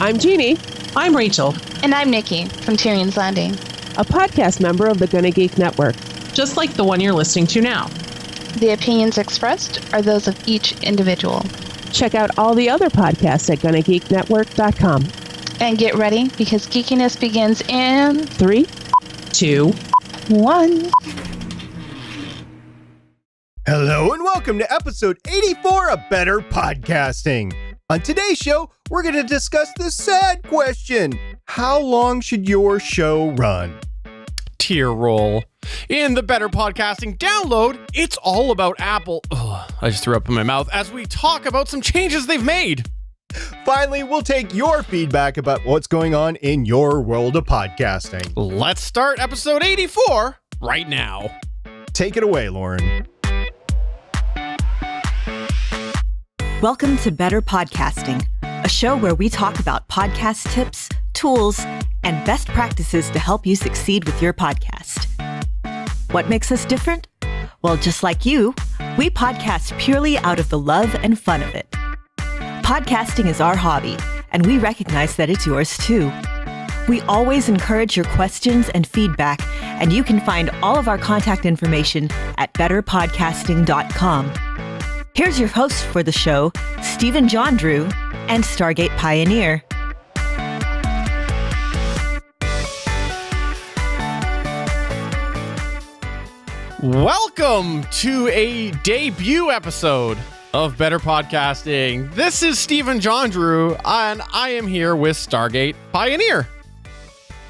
I'm Jeannie. I'm Rachel. And I'm Nikki from Tyrion's Landing, a podcast member of the Gonna Geek Network. Just like the one you're listening to now. The opinions expressed are those of each individual. Check out all the other podcasts at GonnaGeekNetwork.com. And get ready, because geekiness begins in 3, 2, 1. Hello and welcome to episode 84 of Better Podcasting. On today's show, we're going to discuss the sad question: how long should your show run? Tier roll. In the Better Podcasting download, it's all about Apple. Ugh, I just threw up in my mouth as we talk about some changes they've made. Finally, we'll take your feedback about what's going on in your world of podcasting. Let's start episode 84 right now. Take it away, Lauren. Welcome to Better Podcasting, a show where we talk about podcast tips, tools, and best practices to help you succeed with your podcast. What makes us different? Well, just like you, we podcast purely out of the love and fun of it. Podcasting is our hobby, and we recognize that it's yours too. We always encourage your questions and feedback, and you can find all of our contact information at betterpodcasting.com. Here's your host for the show, Stephen John Drew and Stargate Pioneer. Welcome to a debut episode of Better Podcasting. This is Stephen John Drew, and I am here with Stargate Pioneer.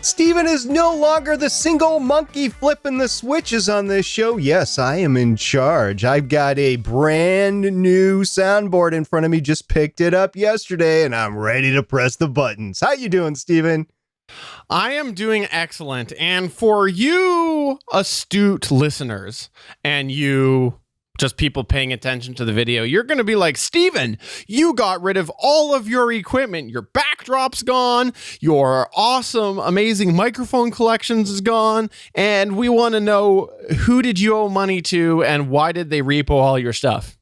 Steven is no longer the single monkey flipping the switches on this show. Yes, I am in charge. I've got a brand new soundboard in front of me. Just picked it up yesterday, and I'm ready to press the buttons. How you doing, Steven? I am doing excellent. And for you astute listeners and you just people paying attention to the video, you're going to be like, Steven, you got rid of all of your equipment. Your backdrop's gone. Your awesome, amazing microphone collections is gone. And we want to know, who did you owe money to and why did they repo all your stuff?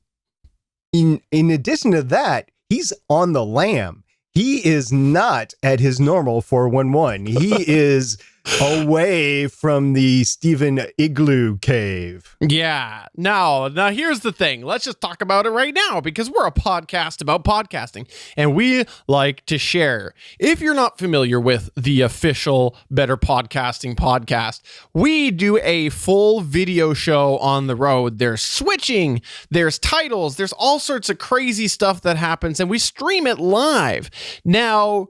In addition to that, he's on the lam. He is not at his normal 411. He is away from the Stephen Igloo cave. Yeah. Now here's the thing. Let's just talk about it right now, because we're a podcast about podcasting and we like to share. If you're not familiar with the official Better Podcasting podcast, we do a full video show on the road. There's switching, there's titles, there's all sorts of crazy stuff that happens, and we stream it live. Now,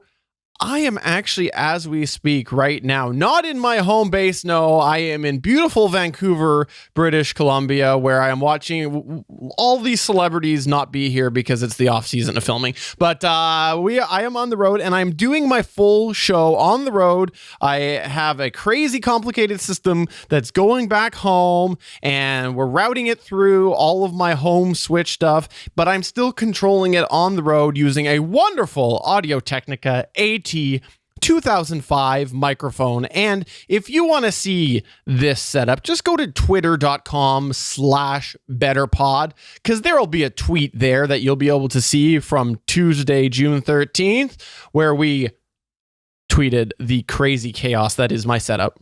I am actually, as we speak right now, not in my home base. No, I am in beautiful Vancouver, British Columbia, where I am watching all these celebrities not be here because it's the off season of filming. But I am on the road and I'm doing my full show on the road. I have a crazy complicated system that's going back home and we're routing it through all of my home switch stuff, but I'm still controlling it on the road using a wonderful Audio-Technica AT2005 microphone. And if you want to see this setup, just go to twitter.com/betterpod, because there will be a tweet there that you'll be able to see from Tuesday, June 13th, where we tweeted the crazy chaos that is my setup.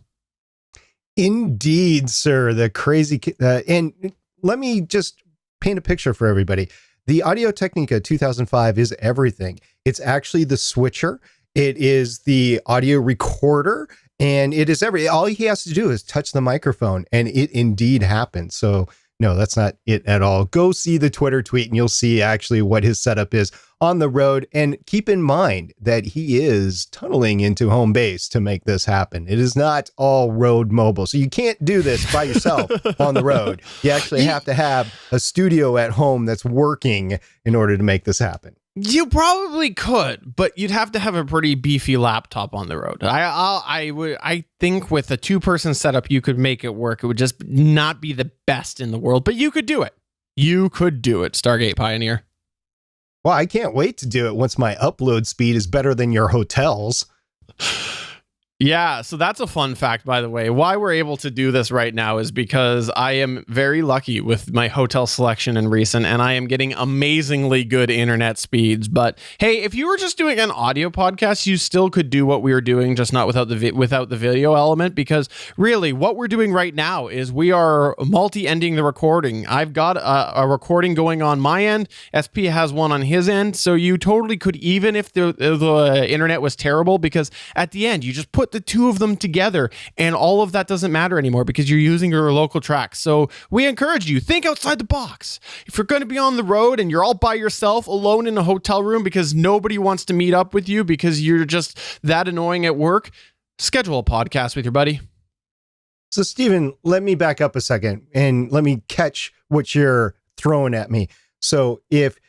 Indeed, sir. The crazy... and let me just paint a picture for everybody. The Audio-Technica 2005 is everything. It's actually the switcher. It is the audio recorder, and it is all he has to do is touch the microphone, and it indeed happens. So no, that's not it at all. Go see the Twitter tweet and you'll see actually what his setup is on the road. And keep in mind that he is tunneling into home base to make this happen. It is not all road mobile. So you can't do this by yourself on the road. You actually have to have a studio at home that's working in order to make this happen. You probably could, but you'd have to have a pretty beefy laptop on the road. I think with a 2-person setup, you could make it work. It would just not be the best in the world, but you could do it. You could do it, Stargate Pioneer. Well, I can't wait to do it once my upload speed is better than your hotel's. Yeah, so that's a fun fact, by the way. Why we're able to do this right now is because I am very lucky with my hotel selection in recent, and I am getting amazingly good internet speeds. But hey, if you were just doing an audio podcast, you still could do what we were doing, just not without the video element. Because really, what we're doing right now is we are multi-ending the recording. I've got a recording going on my end. SP has one on his end, so you totally could, even if the internet was terrible, because at the end you just put the two of them together and all of that doesn't matter anymore because you're using your local tracks. So we encourage you, think outside the box. If you're going to be on the road and you're all by yourself alone in a hotel room because nobody wants to meet up with you because you're just that annoying at work, schedule a podcast with your buddy. So Stephen, let me back up a second and let me catch what you're throwing at me. So if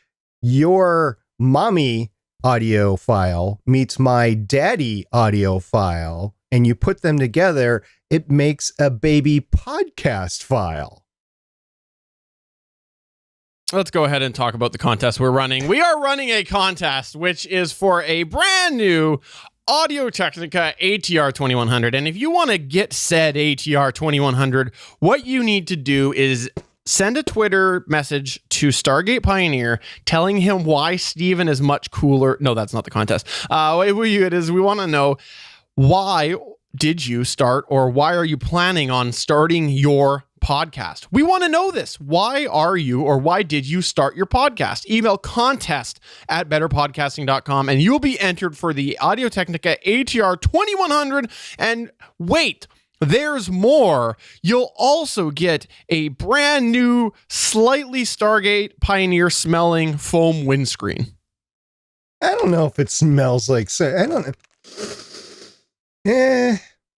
your mommy audio file meets my daddy audio file and you put them together, it makes a baby podcast file. Let's go ahead and talk about the contest we're running. We are running a contest, which is for a brand new Audio-Technica ATR 2100. And if you want to get said ATR 2100, what you need to do is send a Twitter message to Stargate Pioneer telling him why Steven is much cooler. No, that's not the contest. We want to know, why did you start, or why are you planning on starting your podcast? We want to know this. Why are you, or why did you start your podcast? Email contest@betterpodcasting.com and you'll be entered for the Audio-Technica ATR 2100. And wait, there's more. You'll also get a brand new, slightly Stargate Pioneer smelling foam windscreen. I don't know if it smells like, I don't know.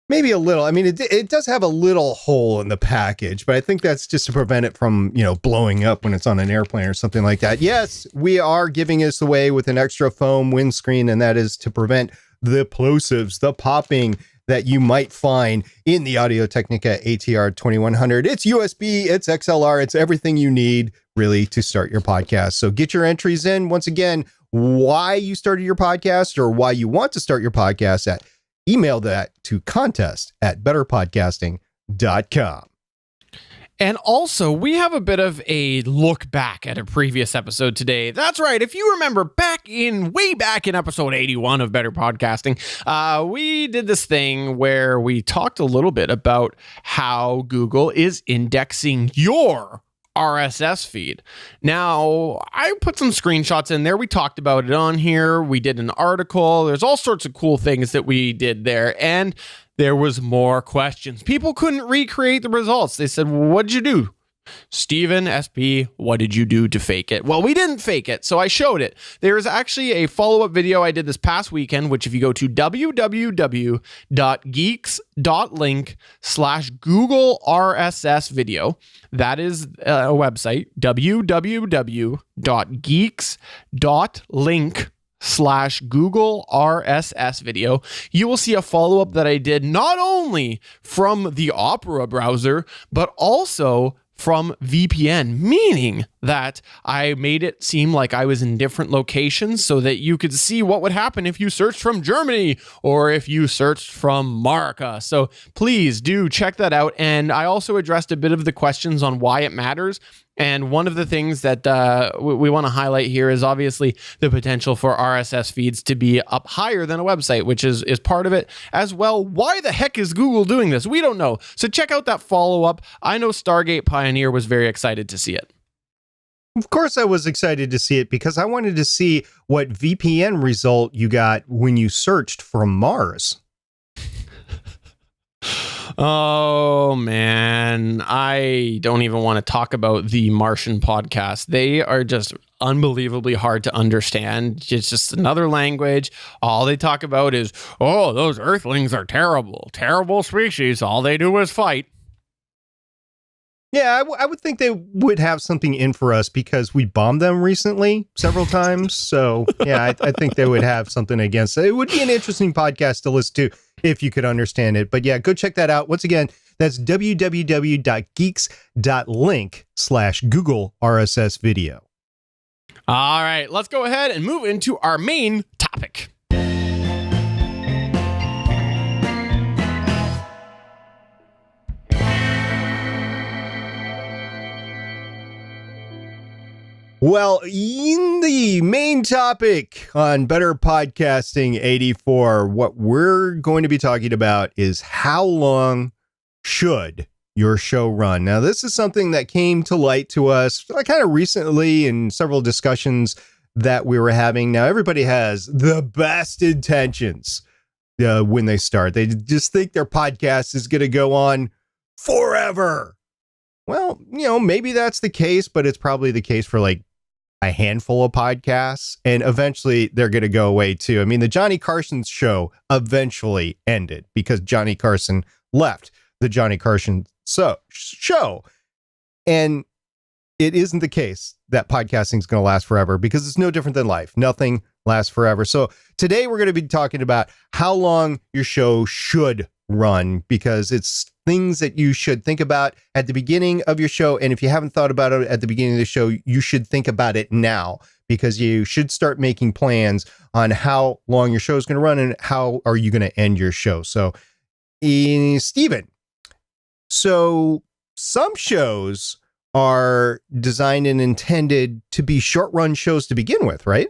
Maybe a little. I mean, it does have a little hole in the package, but I think that's just to prevent it from, blowing up when it's on an airplane or something like that. Yes, we are giving this away with an extra foam windscreen, and that is to prevent the plosives, the popping that you might find in the Audio-Technica ATR 2100. It's USB, it's XLR, it's everything you need really to start your podcast. So get your entries in. Once again, why you started your podcast or why you want to start your podcast, email that to contest@betterpodcasting.com. And also, we have a bit of a look back at a previous episode today. That's right. If you remember way back in episode 81 of Better Podcasting, we did this thing where we talked a little bit about how Google is indexing your RSS feed. Now, I put some screenshots in there. We talked about it on here. We did an article. There's all sorts of cool things that we did there. And there was more questions. People couldn't recreate the results. They said, what'd you do? Steven, SP, what did you do to fake it? Well, we didn't fake it, so I showed it. There is actually a follow-up video I did this past weekend, which if you go to www.geeks.link/Google RSS video, that is a website, www.geeks.link/Google RSS video, you will see a follow-up that I did not only from the Opera browser, but also from VPN, meaning that I made it seem like I was in different locations so that you could see what would happen if you searched from Germany or if you searched from Marca. So please do check that out. And I also addressed a bit of the questions on why it matters. And one of the things that we want to highlight here is obviously the potential for RSS feeds to be up higher than a website, which is part of it as well. Why the heck is Google doing this? We don't know. So check out that follow-up. I know Stargate Pioneer was very excited to see it. Of course I was excited to see it because I wanted to see what VPN result you got when you searched from Mars. Oh, man. I don't even want to talk about the Martian podcast. They are just unbelievably hard to understand. It's just another language. All they talk about is, oh, those Earthlings are terrible. Terrible species. All they do is fight. Yeah, I would think they would have something in for us because we bombed them recently several times. So, yeah, I think they would have something against it. It would be an interesting podcast to listen to if you could understand it. But yeah, go check that out. Once again, that's www.geeks.link/Google RSS video. All right, let's go ahead and move into our main topic. Well, in the main topic on Better Podcasting 84, what we're going to be talking about is how long should your show run? Now, this is something that came to light to us kind of recently in several discussions that we were having. Now, everybody has the best intentions when they start. They just think their podcast is going to go on forever. Well, maybe that's the case, but it's probably the case for like a handful of podcasts, and eventually they're going to go away too. I mean, the Johnny Carson show eventually ended because Johnny Carson left the Johnny Carson show. And it isn't the case that podcasting is going to last forever, because it's no different than life. Nothing lasts forever. So today we're going to be talking about how long your show should run, because it's things that you should think about at the beginning of your show. And if you haven't thought about it at the beginning of the show, you should think about it now, because you should start making plans on how long your show is going to run and how are you going to end your show. So, Stephen, so some shows are designed and intended to be short run shows to begin with, right?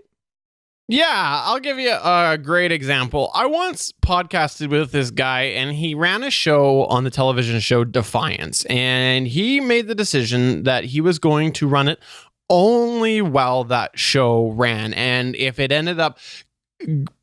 Yeah, I'll give you a great example. I once podcasted with this guy, and he ran a show on the television show Defiance, and he made the decision that he was going to run it only while that show ran. And if it ended up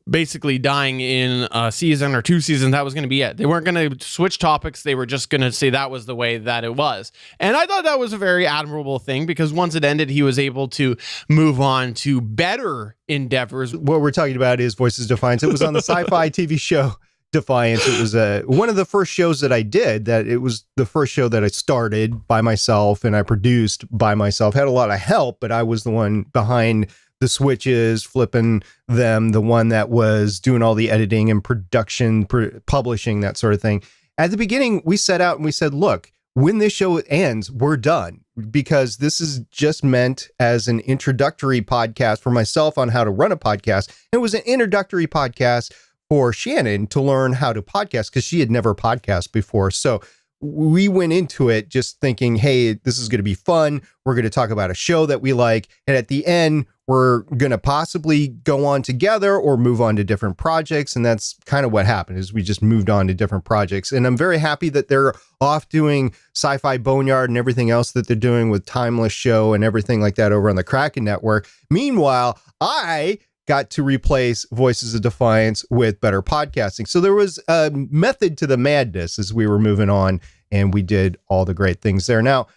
basically dying in a season or 2 seasons, that was going to be it. They weren't going to switch topics. They were just going to say that was the way that it was. And I thought that was a very admirable thing, because once it ended, he was able to move on to better endeavors. What we're talking about is Voices Defiance. It was on the sci-fi TV show Defiance. It was one of the first shows that I did. That it was the first show that I started by myself and I produced by myself. Had a lot of help, but I was the one behind the switches, flipping them, the one that was doing all the editing and production, publishing, that sort of thing. At the beginning, we set out and we said, look, when this show ends, we're done, because this is just meant as an introductory podcast for myself on how to run a podcast. It was an introductory podcast for Shannon to learn how to podcast, because she had never podcast before. So we went into it just thinking, hey, this is going to be fun. We're going to talk about a show that we like. And at the end, we're going to possibly go on together or move on to different projects. And that's kind of what happened, is we just moved on to different projects. And I'm very happy that they're off doing Sci-Fi Boneyard and everything else that they're doing with Timeless Show and everything like that over on the Kraken Network. Meanwhile, I got to replace Voices of Defiance with Better Podcasting. So there was a method to the madness as we were moving on, and we did all the great things there. Now,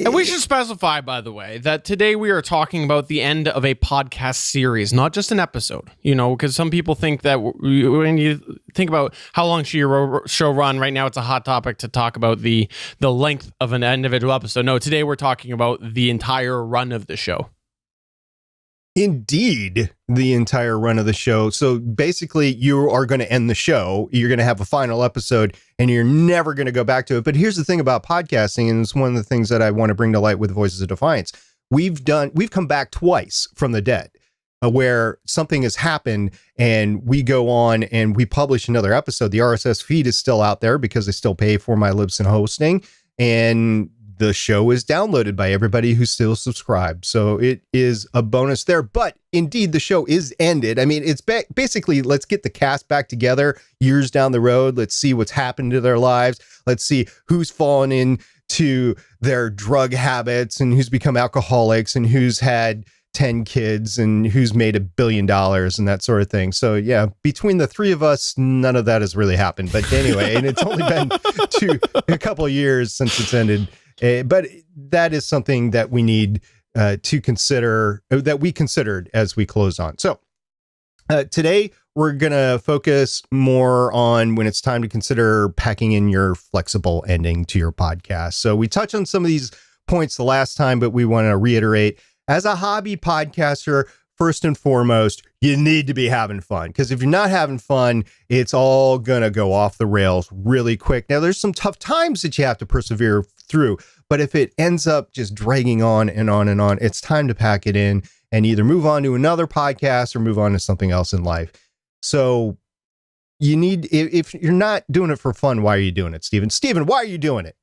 and we should specify, by the way, that today we are talking about the end of a podcast series, not just an episode, because some people think that when you think about how long should your show run, right now it's a hot topic to talk about the length of an individual episode. No, today we're talking about the entire run of the show. Indeed, the entire run of the show. So basically, you are going to end the show. You're going to have a final episode, and you're never going to go back to it. But here's the thing about podcasting, and it's one of the things that I want to bring to light with Voices of Defiance. We've come back twice from the dead, where something has happened, and we go on and we publish another episode. The RSS feed is still out there because I still pay for my Libsyn hosting, and the show is downloaded by everybody who's still subscribed. So it is a bonus there. But indeed, the show is ended. I mean, it's basically, let's get the cast back together years down the road. Let's see what's happened to their lives. Let's see who's fallen into their drug habits and who's become alcoholics and who's had 10 kids and who's made $1 billion and that sort of thing. So yeah, between the three of us, none of that has really happened. But anyway, and it's only been a couple of years since it's ended. But that is something that we need to consider, that we considered as we close on. So today we're going to focus more on when it's time to consider packing in your flexible ending to your podcast. So we touched on some of these points the last time, but we want to reiterate, as a hobby podcaster, first and foremost, you need to be having fun, because if you're not having fun, it's all going to go off the rails really quick. Now, there's some tough times that you have to persevere through, but if it ends up just dragging on and on and on, it's time to pack it in and either move on to another podcast or move on to something else in life. So you need, if you're not doing it for fun, why are you doing it, Stephen? Stephen, why are you doing it?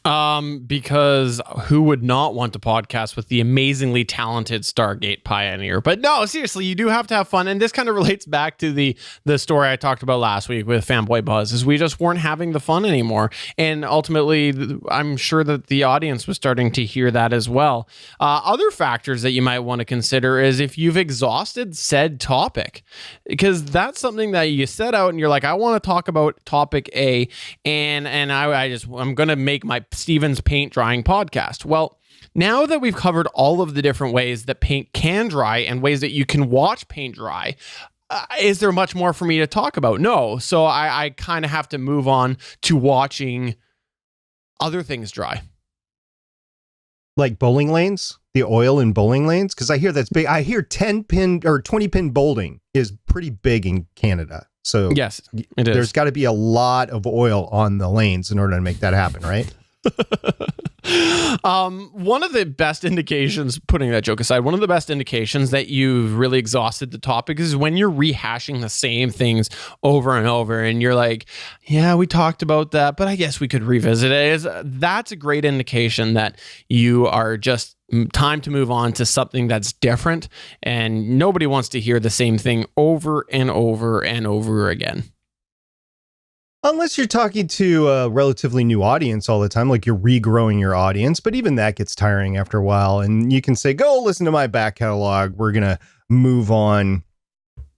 Because who would not want to podcast with the amazingly talented Stargate pioneer? But no, seriously, you do have to have fun. And this kind of relates back to the story I talked about last week with Fanboy Buzz, is we just weren't having the fun anymore. And ultimately, I'm sure that the audience was starting to hear that as well. Other factors that you might want to consider is if you've exhausted said topic, because that's something that you set out and you're like, I want to talk about topic A, and I'm going to make my Steven's paint drying podcast. Well, now that we've covered all of the different ways that paint can dry and ways that you can watch paint dry, is there much more for me to talk about? No. So I kind of have to move on to watching other things dry. Like bowling lanes, the oil in bowling lanes, because I hear that's big. I hear 10 pin or 20 pin bowling is pretty big in Canada. So yes, it is. There's got to be a lot of oil on the lanes in order to make that happen, right? One of the best indications, putting that joke aside, one of the best indications that you've really exhausted the topic is when you're rehashing the same things over and over and you're like, yeah, we talked about that, but I guess we could revisit it. That's a great indication that you are just time to move on to something that's different, and nobody wants to hear the same thing over and over and over again. Unless you're talking to a relatively new audience all the time, like you're regrowing your audience, but even that gets tiring after a while. And you can say, go listen to my back catalog. We're going to move on.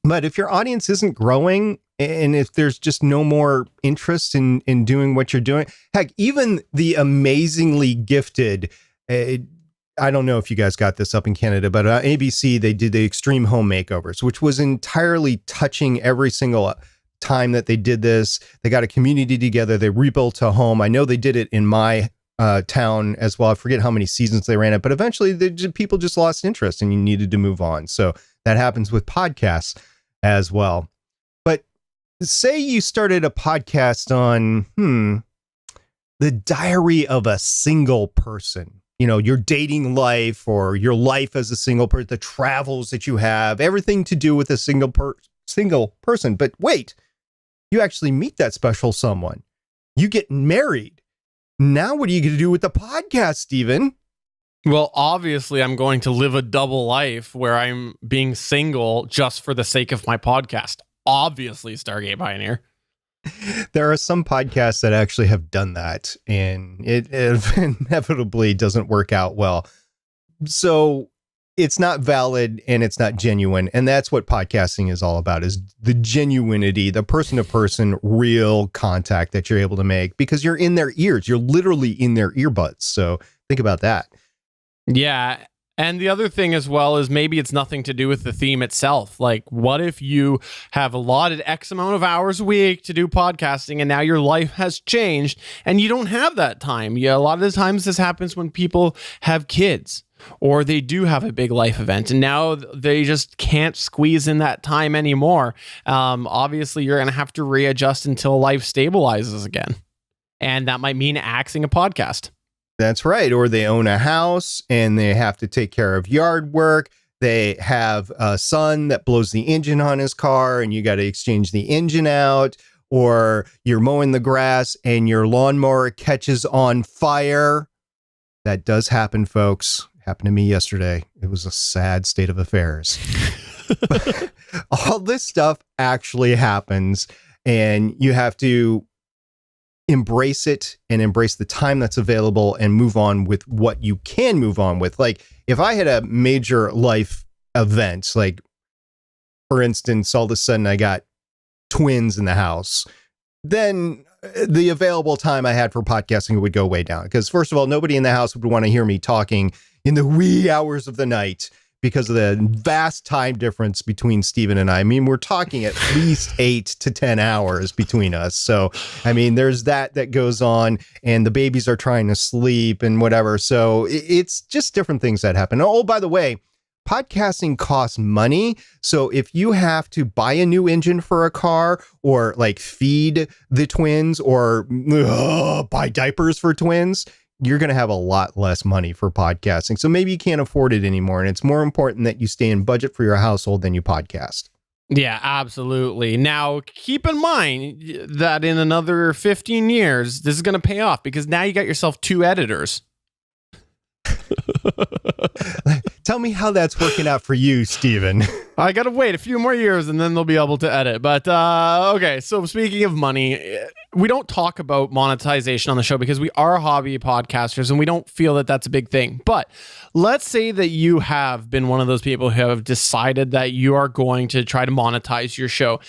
But if your audience isn't growing and if there's just no more interest in doing what you're doing, heck, even the amazingly gifted, I don't know if you guys got this up in Canada, but ABC, they did the Extreme Home Makeovers, which was entirely touching every single time that they did this. They got a community together. They rebuilt a home. I know they did it in my town as well. I forget how many seasons they ran it, but eventually people just lost interest and you needed to move on. So that happens with podcasts as well. But say you started a podcast on the diary of a single person, you know, your dating life or your life as a single person, the travels that you have, everything to do with a single person. But wait, you actually meet that special someone. You get married. Now what are you going to do with the podcast, Steven? Well, obviously, I'm going to live a double life where I'm being single just for the sake of my podcast. Obviously, Stargate Pioneer. There are some podcasts that actually have done that, and it inevitably doesn't work out well. So it's not valid and it's not genuine. And that's what podcasting is all about, is the genuinity, the person to person, real contact that you're able to make because you're in their ears. You're literally in their earbuds. So think about that. Yeah. And the other thing as well is maybe it's nothing to do with the theme itself. Like, what if you have allotted X amount of hours a week to do podcasting and now your life has changed and you don't have that time? Yeah, a lot of the times this happens when people have kids or they do have a big life event and now they just can't squeeze in that time anymore. Obviously, you're going to have to readjust until life stabilizes again. And that might mean axing a podcast. That's right. Or they own a house and they have to take care of yard work. They have a son that blows the engine on his car and you got to exchange the engine out. Or you're mowing the grass and your lawnmower catches on fire. That does happen, folks. Happened to me yesterday. It was a sad state of affairs. All this stuff actually happens and you have to embrace it and embrace the time that's available and move on with what you can move on with. Like if I had a major life event, like for instance, all of a sudden I got twins in the house, then the available time I had for podcasting would go way down. Because first of all, nobody in the house would want to hear me talking in the wee hours of the night because of the vast time difference between Steven and I. I mean, we're talking at least 8 to 10 hours between us. So, I mean, there's that goes on and the babies are trying to sleep and whatever. So it's just different things that happen. Oh, by the way, podcasting costs money. So if you have to buy a new engine for a car or like feed the twins or buy diapers for twins, you're going to have a lot less money for podcasting. So maybe you can't afford it anymore. And it's more important that you stay in budget for your household than you podcast. Yeah, absolutely. Now, keep in mind that in another 15 years, this is going to pay off because now you got yourself 2 editors. Tell me how that's working out for you, Steven. I got to wait a few more years and then they'll be able to edit. But okay, so speaking of money, we don't talk about monetization on the show because we are hobby podcasters and we don't feel that that's a big thing. But let's say that you have been one of those people who have decided that you are going to try to monetize your show.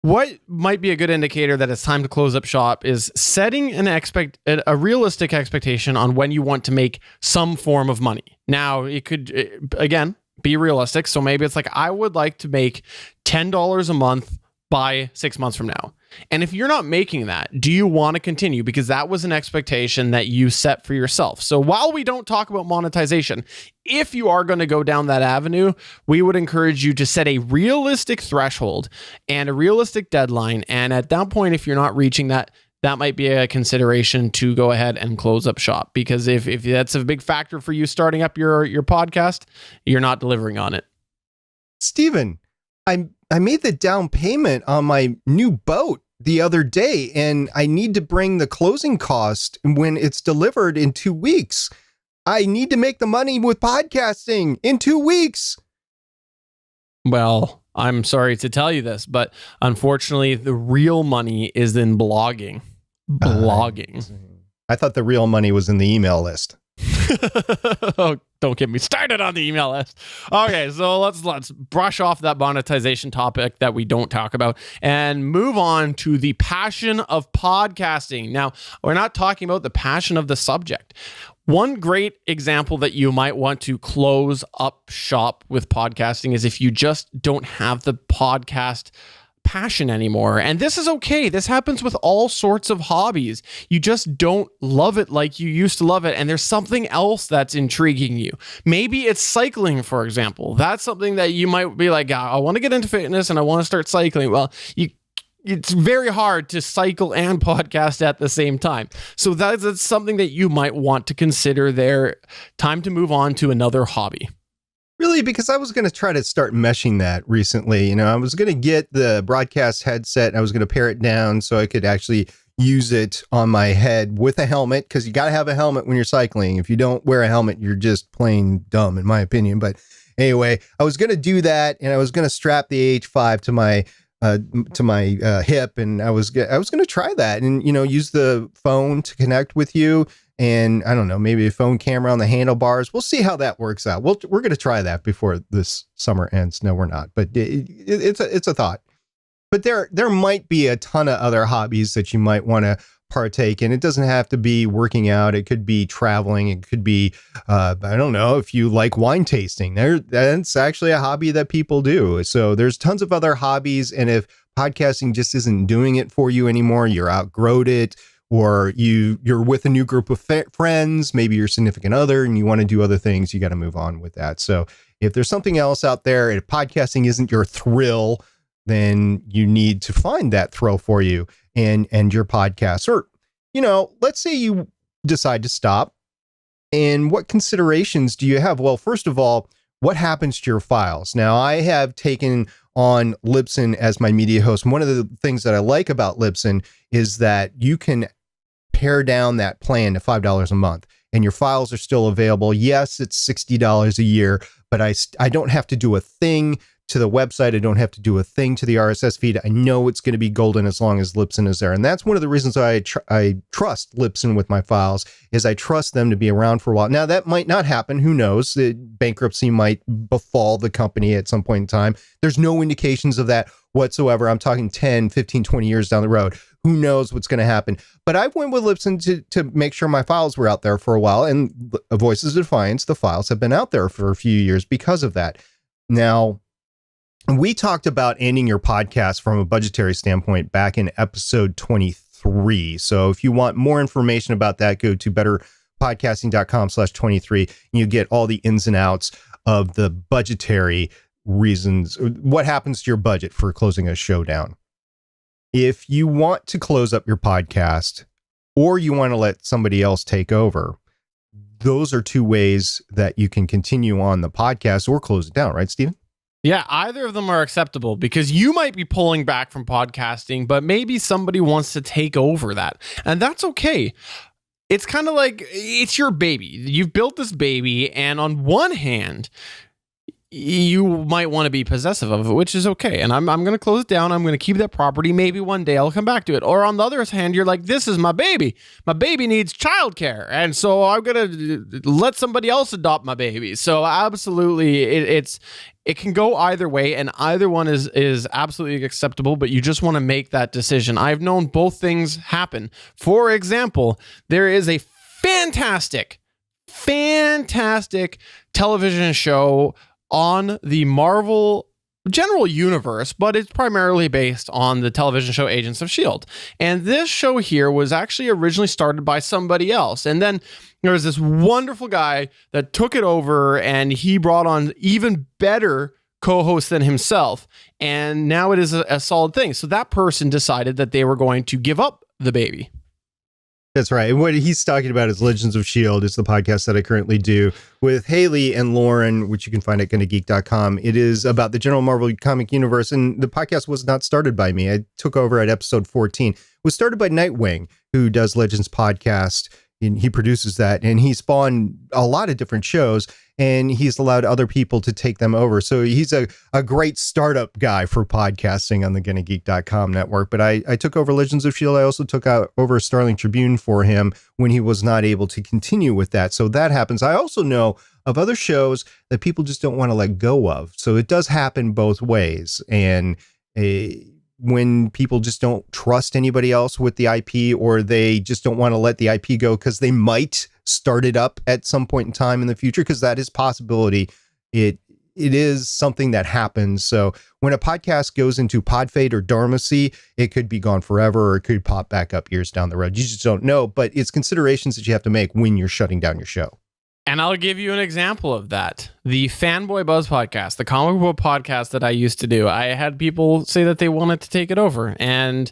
What might be a good indicator that it's time to close up shop is setting a realistic expectation on when you want to make some form of money. Now, it could, again, be realistic. So maybe it's like, I would like to make $10 a month by 6 months from now. And if you're not making that, do you want to continue? Because that was an expectation that you set for yourself. So while we don't talk about monetization, if you are going to go down that avenue, we would encourage you to set a realistic threshold and a realistic deadline. And at that point, if you're not reaching that, that might be a consideration to go ahead and close up shop. Because if that's a big factor for you starting up your podcast, you're not delivering on it. Steven, I made the down payment on my new boat the other day, and I need to bring the closing cost when it's delivered in 2 weeks. I need to make the money with podcasting in 2 weeks. Well, I'm sorry to tell you this, but unfortunately, the real money is in blogging. I thought the real money was in the email list. Oh, don't get me started on the email list. Okay, so let's brush off that monetization topic that we don't talk about and move on to the passion of podcasting. Now, we're not talking about the passion of the subject. One great example that you might want to close up shop with podcasting is if you just don't have the podcast passion anymore. And this is okay. This happens with all sorts of hobbies. You just don't love it like you used to love it. And there's something else that's intriguing you. Maybe it's cycling, for example. That's something that you might be like, I want to get into fitness and I want to start cycling. Well, it's very hard to cycle and podcast at the same time. So that's something that you might want to consider there. Time to move on to another hobby. Really, because I was going to try to start meshing that recently. You know, I was going to get the broadcast headset and I was going to pare it down so I could actually use it on my head with a helmet, because you got to have a helmet when you're cycling. If you don't wear a helmet, you're just plain dumb, in my opinion. But anyway, I was going to do that, and I was going to strap the H5 to my hip, and I was going to try that and, you know, use the phone to connect with you. And I don't know, maybe a phone camera on the handlebars. We'll see how that works out. We're going to try that before this summer ends. No, we're not, but it's a thought. But there might be a ton of other hobbies that you might want to partake in. It doesn't have to be working out. It could be traveling. It could be, I don't know, if you like wine tasting. That's actually a hobby that people do. So there's tons of other hobbies. And if podcasting just isn't doing it for you anymore, you're outgrowed it, or you're with a new group of friends, maybe your significant other, and you want to do other things, you got to move on with that. So if there's something else out there, if podcasting isn't your thrill, then you need to find that thrill for you and your podcast. Or, you know, let's say you decide to stop. And what considerations do you have? Well, first of all, what happens to your files? Now, I have taken on Libsyn as my media host. And one of the things that I like about Libsyn is that you can pare down that plan to $5 a month and your files are still available. Yes, it's $60 a year, but I don't have to do a thing to the website. I don't have to do a thing to the RSS feed. I know it's going to be golden as long as Libsyn is there. And that's one of the reasons I trust Libsyn with my files, is I trust them to be around for a while. Now, that might not happen. Who knows? Bankruptcy might befall the company at some point in time. There's no indications of that whatsoever. I'm talking 10, 15, 20 years down the road. Who knows what's going to happen? But I went with Libsyn to make sure my files were out there for a while. And Voices of Defiance, the files have been out there for a few years because of that. Now, we talked about ending your podcast from a budgetary standpoint back in episode 23. So if you want more information about that, go to betterpodcasting.com/23. And you get all the ins and outs of the budgetary reasons, what happens to your budget for closing a show down. If you want to close up your podcast, or you want to let somebody else take over, those are two ways that you can continue on the podcast or close it down, right, Stephen? Yeah, either of them are acceptable because you might be pulling back from podcasting, but maybe somebody wants to take over that. And that's okay. It's kind of like it's your baby. You've built this baby, and on one hand, you might want to be possessive of it, which is okay. And I'm going to close it down. I'm going to keep that property. Maybe one day I'll come back to it. Or on the other hand, you're like, this is my baby. My baby needs childcare. And so I'm going to let somebody else adopt my baby. So absolutely, it can go either way, and either one is absolutely acceptable, but you just want to make that decision. I've known both things happen. For example, there is a fantastic television show on the Marvel general universe, but it's primarily based on the television show Agents of S.H.I.E.L.D. And this show here was actually originally started by somebody else. And then there was this wonderful guy that took it over, and he brought on even better co-hosts than himself. And now it is a solid thing. So that person decided that they were going to give up the baby. That's right. And what he's talking about is Legends of S.H.I.E.L.D. It's the podcast that I currently do with Haley and Lauren, which you can find at gonnageek.com. It is about the general Marvel comic universe, and the podcast was not started by me. I took over at episode 14. It was started by Nightwing, who does Legends podcast, and he produces that, and he spawned a lot of different shows, and he's allowed other people to take them over. So he's a great startup guy for podcasting on the gonnageek.com network. But I took over Legends of S.H.I.E.L.D. I also took over Starling Tribune for him when he was not able to continue with that. So that happens. I also know of other shows that people just don't want to let go of. So it does happen both ways. And when people just don't trust anybody else with the IP, or they just don't want to let the IP go because they might start it up at some point in time in the future, because that is possibility. It is something that happens. So when a podcast goes into pod fade or dormancy, it could be gone forever, or it could pop back up years down the road. You just don't know, but it's considerations that you have to make when you're shutting down your show. And I'll give you an example of that. The Fanboy Buzz podcast, the comic book podcast that I used to do, I had people say that they wanted to take it over, and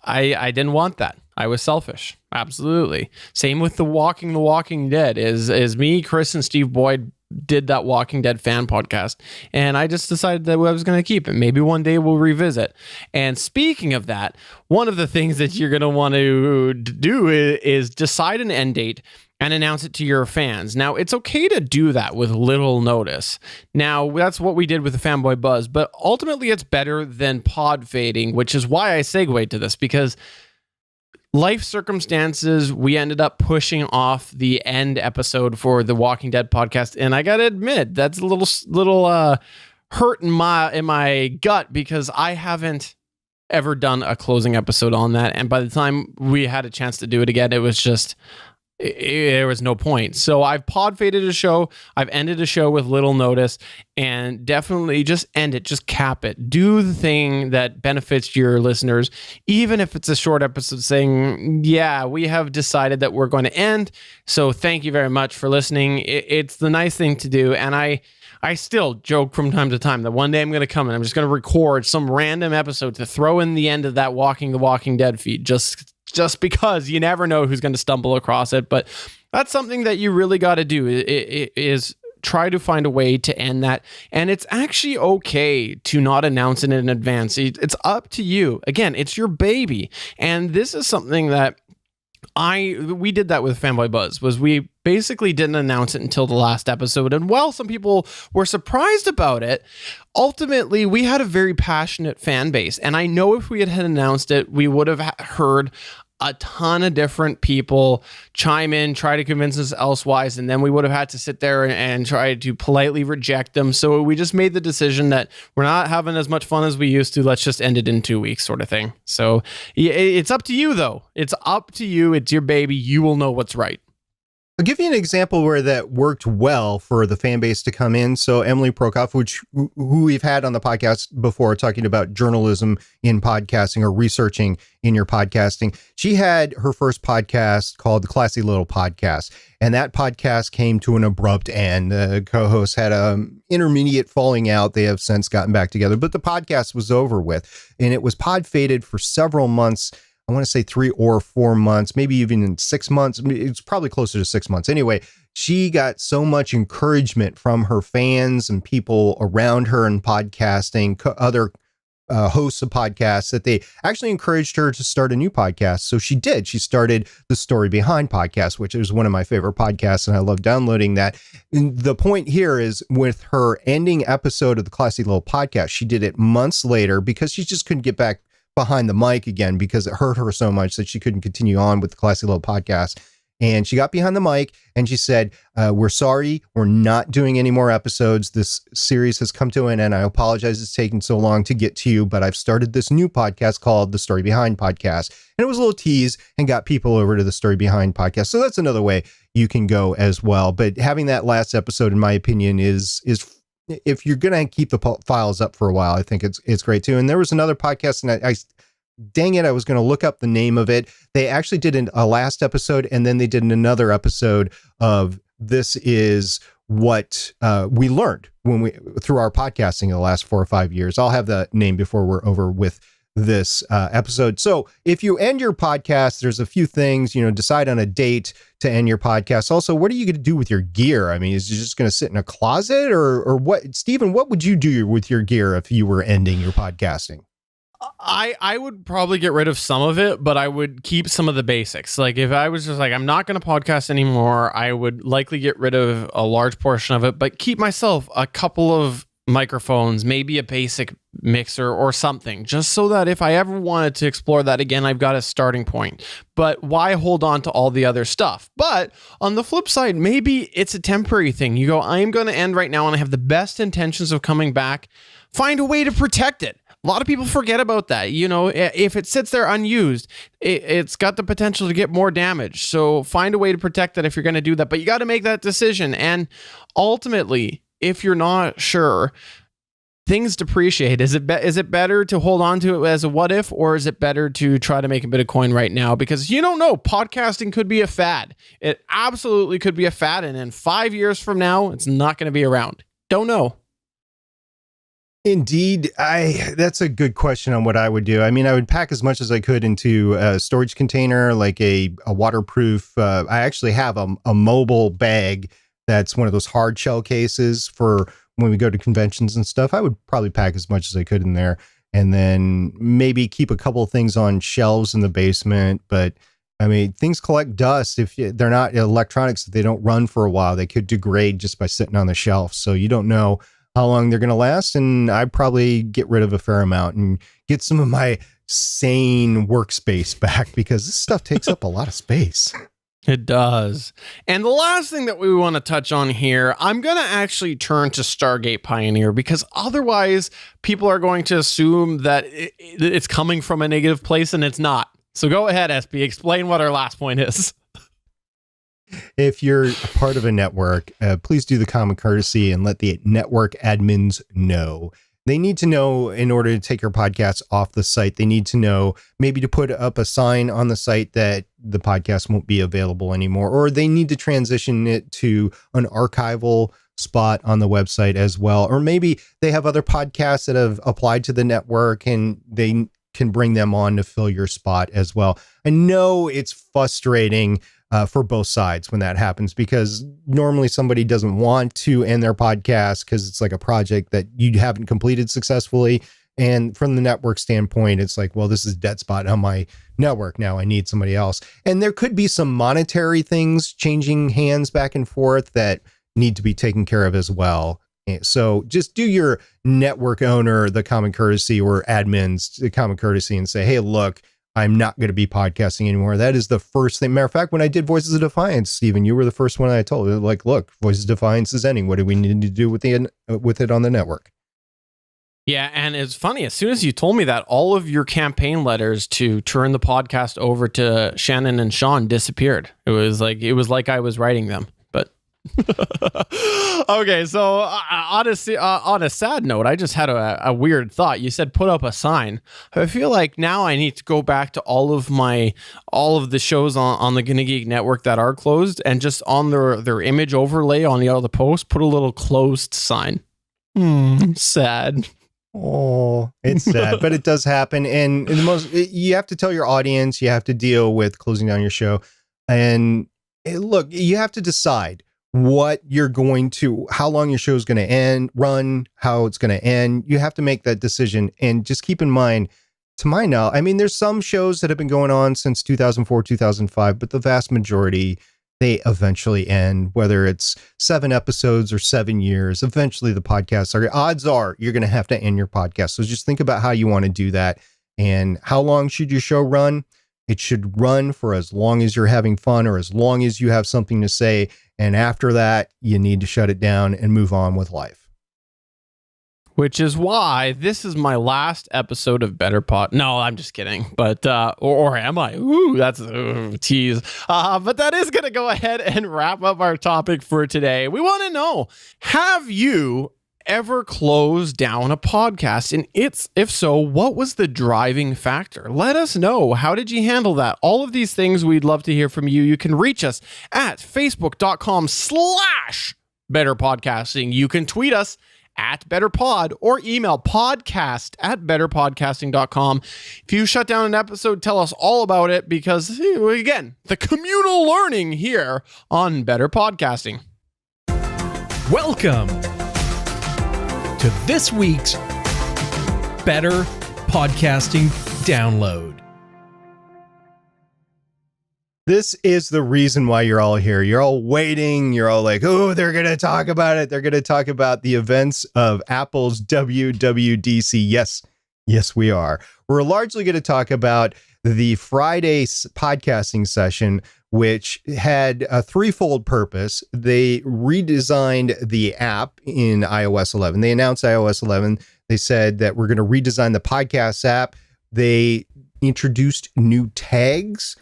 I didn't want that. I was selfish. Absolutely. Same with the Walking Dead. Is me, Chris, and Steve Boyd did that Walking Dead fan podcast, and I just decided that I was going to keep it. Maybe one day we'll revisit. And speaking of that, one of the things that you're going to want to do is decide an end date and announce it to your fans. Now, it's okay to do that with little notice. Now, that's what we did with the Fanboy Buzz, but ultimately it's better than pod fading, which is why I segued to this, because life circumstances, we ended up pushing off the end episode for the Walking Dead podcast, and I gotta admit, that's a little hurt in my gut, because I haven't ever done a closing episode on that, and by the time we had a chance to do it again, it was just... there was no point. So I've pod faded a show. I've ended a show with little notice, and definitely just end it. Just cap it. Do the thing that benefits your listeners, even if it's a short episode saying, yeah, we have decided that we're going to end. So thank you very much for listening. It's the nice thing to do. And I still joke from time to time that one day I'm going to come and I'm just going to record some random episode to throw in the end of that The Walking Dead feed, just because you never know who's going to stumble across it. But that's something that you really got to do is try to find a way to end that. And it's actually okay to not announce it in advance. It's up to you. Again, it's your baby. And this is something that we did that with Fanboy Buzz, was we basically didn't announce it until the last episode. And while some people were surprised about it, ultimately we had a very passionate fan base. And I know if we had announced it, we would have heard a ton of different people chime in, try to convince us elsewise, and then we would have had to sit there and try to politely reject them. So we just made the decision that we're not having as much fun as we used to. Let's just end it in 2 weeks, sort of thing. So it's up to you, though. It's up to you. It's your baby. You will know what's right. I'll give you an example where that worked well for the fan base to come in. So Emily Prokoff, who we've had on the podcast before, talking about journalism in podcasting or researching in your podcasting, she had her first podcast called The Classy Little Podcast. And that podcast came to an abrupt end. The co-hosts had an intermediate falling out. They have since gotten back together, but the podcast was over with. And it was pod faded for several months. I want to say 3 or 4 months, maybe even in 6 months. It's probably closer to 6 months. Anyway, she got so much encouragement from her fans and people around her in podcasting, other hosts of podcasts, that they actually encouraged her to start a new podcast. So she did. She started the Story Behind podcast, which is one of my favorite podcasts, and I love downloading that. And the point here is, with her ending episode of the Classy Little Podcast, she did it months later because she just couldn't get back behind the mic again because it hurt her so much that she couldn't continue on with the Classy Little Podcast. And she got behind the mic and she said, we're sorry, we're not doing any more episodes. This series has come to an end. I apologize it's taken so long to get to you, but I've started this new podcast called the Story Behind Podcast. And it was a little tease and got people over to the Story Behind Podcast. So that's another way you can go as well. But having that last episode, in my opinion, is if you're going to keep the files up for a while, I think it's great too. And there was another podcast, and I dang it, I was going to look up the name of it. They actually did a last episode, and then they did another episode of This Is What We Learned through our podcasting in the last 4 or 5 years. I'll have the name before we're over with this episode. So if you end your podcast, there's a few things, decide on a date to end your podcast. Also, what are you going to do with your gear? I mean, is it just going to sit in a closet or what? Stephen, what would you do with your gear if you were ending your podcasting? I would probably get rid of some of it, but I would keep some of the basics. Like if I was just like, I'm not going to podcast anymore, I would likely get rid of a large portion of it, but keep myself a couple of microphones, maybe a basic mixer or something, just so that if I ever wanted to explore that again, I've got a starting point. But why hold on to all the other stuff? But on the flip side, maybe it's a temporary thing. You go, I am going to end right now and I have the best intentions of coming back. Find a way to protect it. A lot of people forget about that. If it sits there unused, it's got the potential to get more damage. So find a way to protect that if you're going to do that. But you got to make that decision. And ultimately, if you're not sure, things depreciate. Is it better to hold on to it as a what if, or is it better to try to make a bit of coin right now? Because you don't know, podcasting could be a fad. It absolutely could be a fad. And in 5 years from now, it's not going to be around. Don't know. Indeed. That's a good question on what I would do. I mean, I would pack as much as I could into a storage container, like a waterproof. I actually have a mobile bag that's one of those hard shell cases for when we go to conventions and stuff. I would probably pack as much as I could in there, and then maybe keep a couple of things on shelves in the basement. But I mean, things collect dust. If they're not electronics, if they don't run for a while, they could degrade just by sitting on the shelf. So you don't know how long they're going to last. And I'd probably get rid of a fair amount and get some of my sane workspace back, because this stuff takes up a lot of space. It does. And the last thing that we want to touch on here, I'm going to actually turn to Stargate Pioneer, because otherwise people are going to assume that it's coming from a negative place, and it's not. So go ahead, SB, explain what our last point is. If you're a part of a network, please do the common courtesy and let the network admins know. They need to know, in order to take your podcast off the site, they need to know maybe to put up a sign on the site that the podcast won't be available anymore, or they need to transition it to an archival spot on the website as well. Or maybe they have other podcasts that have applied to the network and they can bring them on to fill your spot as well. I know it's frustrating for both sides when that happens, because normally somebody doesn't want to end their podcast because it's like a project that you haven't completed successfully. And from the network standpoint, it's like, well, this is a dead spot on my network now. I need somebody else. And there could be some monetary things changing hands back and forth that need to be taken care of as well. So just do your network owner the common courtesy, or admins the common courtesy, and say, hey, look, I'm not going to be podcasting anymore. That is the first thing. Matter of fact, when I did Voices of Defiance, Stephen, you were the first one I told. Like, look, Voices of Defiance is ending. What do we need to do with it on the network? Yeah, and it's funny, as soon as you told me that, all of your campaign letters to turn the podcast over to Shannon and Sean disappeared. It was like I was writing them. But okay, so on a sad note, I just had a weird thought. You said put up a sign. I feel like now I need to go back to all of the shows on the Gonna Geek network that are closed, and just on their image overlay on the other post, put a little closed sign. Sad. Oh, it's sad, but it does happen. And you have to tell your audience, you have to deal with closing down your show. And look, you have to decide, what you're going to, how long your show is going to run, how it's going to end. You have to make that decision. And just keep in mind, to my knowledge, I mean, there's some shows that have been going on since 2004, 2005, but the vast majority, they eventually end, whether it's 7 episodes or 7 years. Eventually the podcasts odds are you're going to have to end your podcast. So just think about how you want to do that. And how long should your show run? It should run for as long as you're having fun or as long as you have something to say. And after that, you need to shut it down and move on with life. Which is why this is my last episode of Better Pod. No, I'm just kidding. But, or am I? Ooh, that's a tease. But that is going to go ahead and wrap up our topic for today. We want to know, have you ever closed down a podcast? And if so, what was the driving factor? Let us know. How did you handle that? All of these things, we'd love to hear from you. You can reach us at facebook.com/betterpodcasting. You can tweet us at betterpod or email podcast@betterpodcasting.com. If you shut down an episode, tell us all about it, because again, the communal learning here on Better Podcasting. Welcome to this week's Better Podcasting Download. This is the reason why you're all here. You're all waiting. You're all like, oh, they're going to talk about it. They're going to talk about the events of Apple's WWDC. Yes, we are. We're largely going to talk about the Friday podcasting session, which had a threefold purpose. They redesigned the app in iOS 11. They announced iOS 11. They said that we're going to redesign the podcast app. They introduced new tags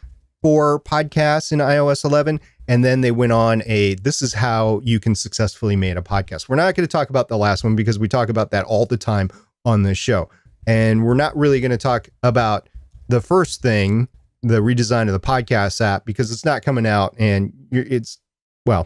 for podcasts in iOS 11. And then they went on this is how you can successfully make a podcast. We're not going to talk about the last one because we talk about that all the time on this show. And we're not really going to talk about the first thing, the redesign of the podcast app, because it's not coming out, and it's going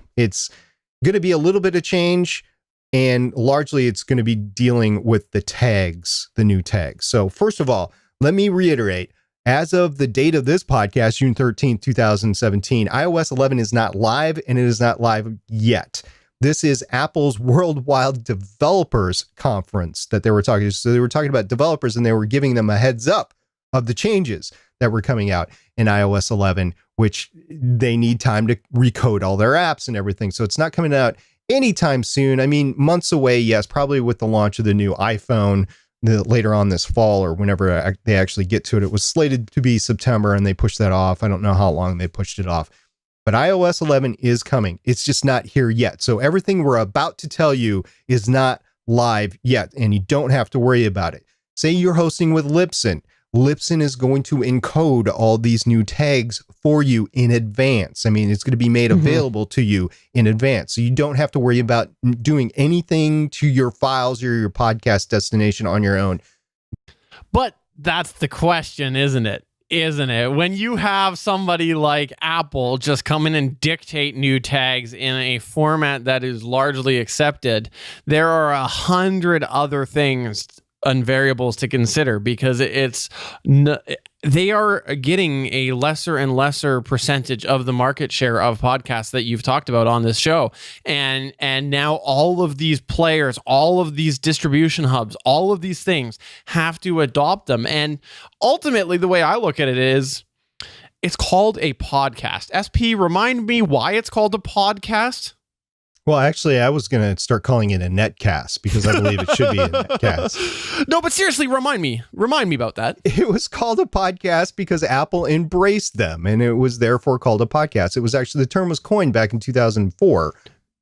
to be a little bit of change, and largely it's going to be dealing with the tags, the new tags. So first of all, let me reiterate, as of the date of this podcast, June 13th, 2017, iOS 11 is not live, and it is not live yet. This is Apple's Worldwide Developers Conference that they were talking to. So they were talking about developers, and they were giving them a heads up of the changes that were coming out in iOS 11, which they need time to recode all their apps and everything. So it's not coming out anytime soon. I mean, months away, yes, probably with the launch of the new iPhone later on this fall, or whenever they actually get to it. It was slated to be September, and they pushed that off. I don't know how long they pushed it off. But iOS 11 is coming. It's just not here yet. So everything we're about to tell you is not live yet, and you don't have to worry about it. Say you're hosting with Libsyn. Libsyn is going to encode all these new tags for you in advance. I mean, it's going to be made available to you in advance. So you don't have to worry about doing anything to your files or your podcast destination on your own. But that's the question, isn't it? When you have somebody like Apple just come in and dictate new tags in a format that is largely accepted, there are 100 other things and variables to consider, because they are getting a lesser and lesser percentage of the market share of podcasts that you've talked about on this show. And now all of these players, all of these distribution hubs, all of these things have to adopt them. And ultimately, the way I look at it is, it's called a podcast. SP, remind me why it's called a podcast. Well, actually, I was going to start calling it a netcast, because I believe it should be a netcast. No, but seriously, remind me about that. It was called a podcast because Apple embraced them, and it was therefore called a podcast. It was actually, the term was coined back in 2004.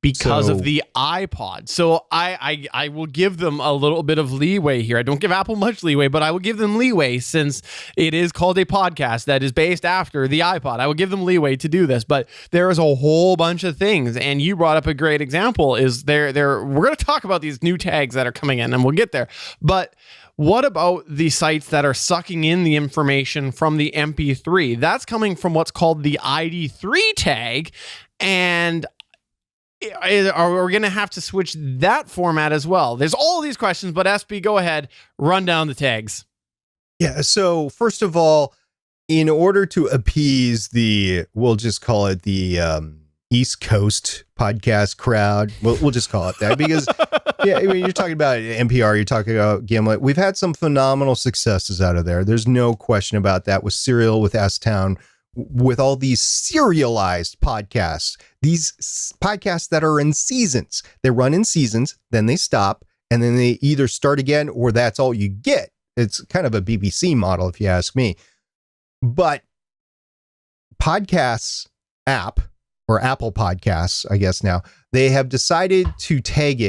Because of the iPod. So I will give them a little bit of leeway here. I don't give Apple much leeway, but I will give them leeway, since it is called a podcast that is based after the iPod. I will give them leeway to do this, but there is a whole bunch of things. And you brought up a great example. We're going to talk about these new tags that are coming in, and we'll get there. But what about the sites that are sucking in the information from the MP3? That's coming from what's called the ID3 tag. And are we going to have to switch that format as well? There's all these questions, but SP, go ahead, run down the tags. Yeah. So first of all, in order to appease we'll just call it the East Coast podcast crowd. We'll just call it that because, yeah, I mean, you're talking about NPR, you're talking about Gimlet. We've had some phenomenal successes out of there. There's no question about that with Serial, with S-Town, with all these serialized podcasts, these podcasts that are in seasons. They run in seasons, then they stop, and then they either start again or that's all you get. It's kind of a BBC model, if you ask me. But Podcasts app, or Apple Podcasts, I guess now, they have decided to tag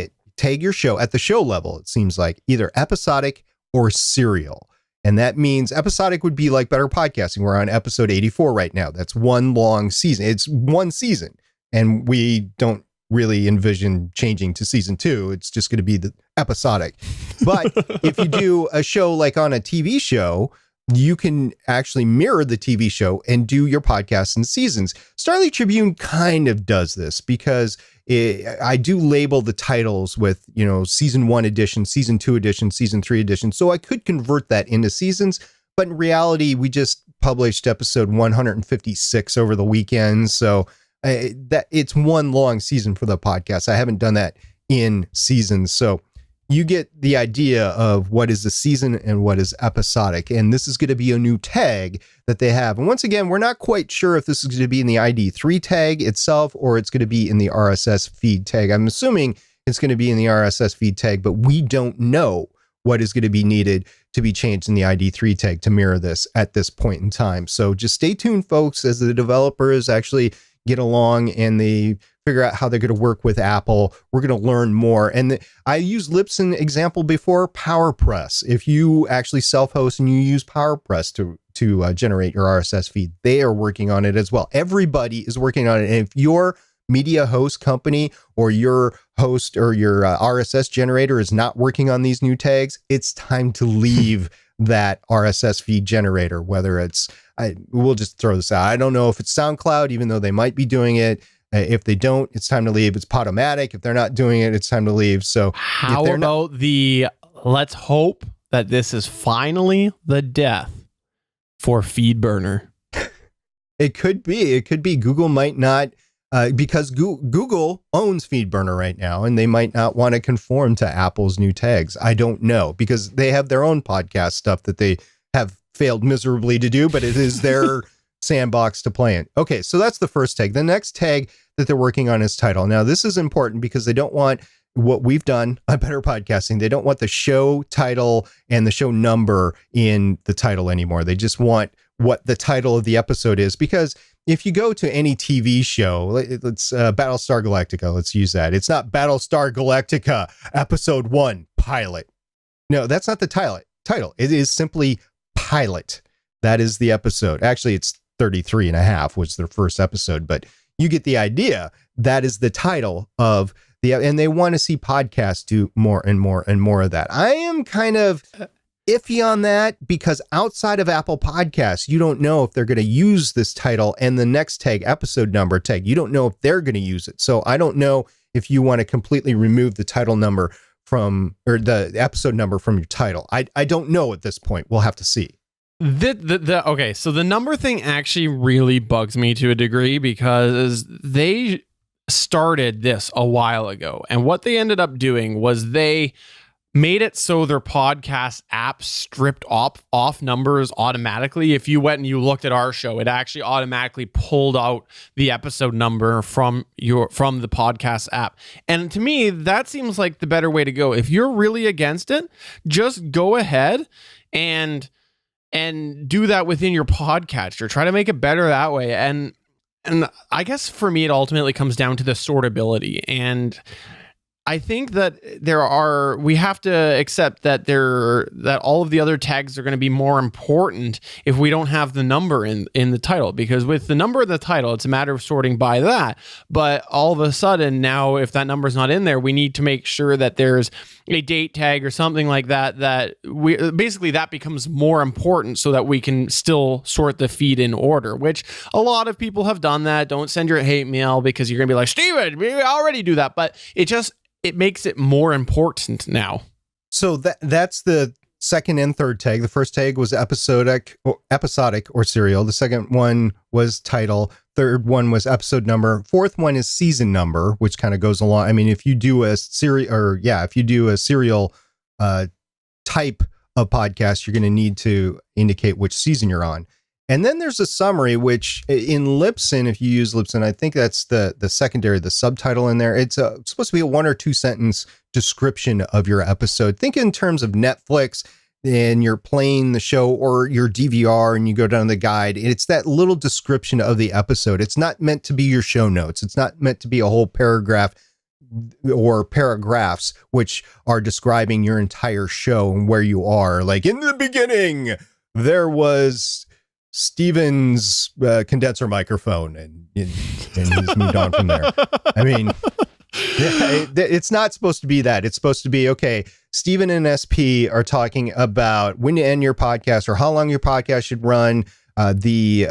your show at the show level, it seems like, either episodic or serial. And that means episodic would be like Better Podcasting. We're on episode 84 right now. That's one long season. It's one season. And we don't really envision changing to season 2. It's just going to be the episodic. But if you do a show like on a TV show, you can actually mirror the TV show and do your podcast in seasons. Starly Tribune kind of does this because I do label the titles with, season 1 edition, season 2 edition, season 3 edition. So I could convert that into seasons. But in reality, we just published episode 156 over the weekend. So that it's one long season for the podcast. I haven't done that in seasons. So you get the idea of what is a season and what is episodic. And this is going to be a new tag that they have. And once again, we're not quite sure if this is going to be in the ID3 tag itself or it's going to be in the RSS feed tag. I'm assuming it's going to be in the RSS feed tag, but we don't know what is going to be needed to be changed in the ID3 tag to mirror this at this point in time. So just stay tuned, folks, as the developers actually get along and they figure out how they're going to work with Apple. We're going to learn more. And I used Libsyn example before, PowerPress. If you actually self-host and you use PowerPress to generate your RSS feed, they are working on it as well. Everybody is working on it. And if your media host company or your host or your RSS generator is not working on these new tags, it's time to leave that RSS feed generator, whether it's, we'll just throw this out. I don't know if it's SoundCloud, even though they might be doing it. If they don't, it's time to leave. It's Podomatic. If they're not doing it, it's time to leave. So how about let's hope that this is finally the death for FeedBurner. It could be. It could be. Google might not, because Google owns FeedBurner right now, and they might not want to conform to Apple's new tags. I don't know, because they have their own podcast stuff that they have failed miserably to do, but it is their sandbox to play in. Okay, so that's the first tag. The next tag that they're working on is title. Now, this is important because they don't want what we've done on Better Podcasting. They don't want the show title and the show number in the title anymore. They just want what the title of the episode is, because if you go to any TV show, let's Battlestar Galactica, let's use that. It's not Battlestar Galactica episode 1 pilot. No, that's not the title. It is simply pilot. That is the episode. Actually, it's 33 and a half was their first episode, but you get the idea. That is the title of and they want to see podcasts do more and more and more of that. I am kind of iffy on that because outside of Apple Podcasts, you don't know if they're going to use this title and the next tag, episode number tag. You don't know if they're going to use it. So I don't know if you want to completely remove the title number or the episode number from your title. I don't know at this point. We'll have to see. Okay, so the number thing actually really bugs me to a degree because they started this a while ago, and what they ended up doing was they made it so their podcast app stripped off numbers automatically. If you went and you looked at our show, it actually automatically pulled out the episode number from the podcast app. And to me, that seems like the better way to go. If you're really against it, just go ahead and do that within your podcatcher. Try to make it better that way. And I guess for me, it ultimately comes down to the sortability. And I think that we have to accept that all of the other tags are going to be more important if we don't have the number in the title, because with the number in the title, it's a matter of sorting by that. But all of a sudden now, if that number is not in there, we need to make sure that there's a date tag or something like that, that becomes more important so that we can still sort the feed in order, which a lot of people have done that. Don't send your hate mail because you're going to be like, Steven, we already do that. But it makes it more important now. So that's the second and third tag. The first tag was episodic or serial. The second one was title. Third one was episode number. Fourth one is season number, which kind of goes along. I mean, if you do a serial type of podcast, you're going to need to indicate which season you're on. And then there's a summary, which in Libsyn, if you use Libsyn, I think that's the secondary, the subtitle in there. It's supposed to be a 1 or 2 sentence description of your episode. Think in terms of Netflix and you're playing the show, or your DVR and you go down the guide. It's that little description of the episode. It's not meant to be your show notes. It's not meant to be a whole paragraph or paragraphs, which are describing your entire show and where you are. Like, in the beginning, there was Steven's condenser microphone, and he's moved on from there. I mean, it's not supposed to be that. It's supposed to be, okay, Steven and SP are talking about when to end your podcast or how long your podcast should run, the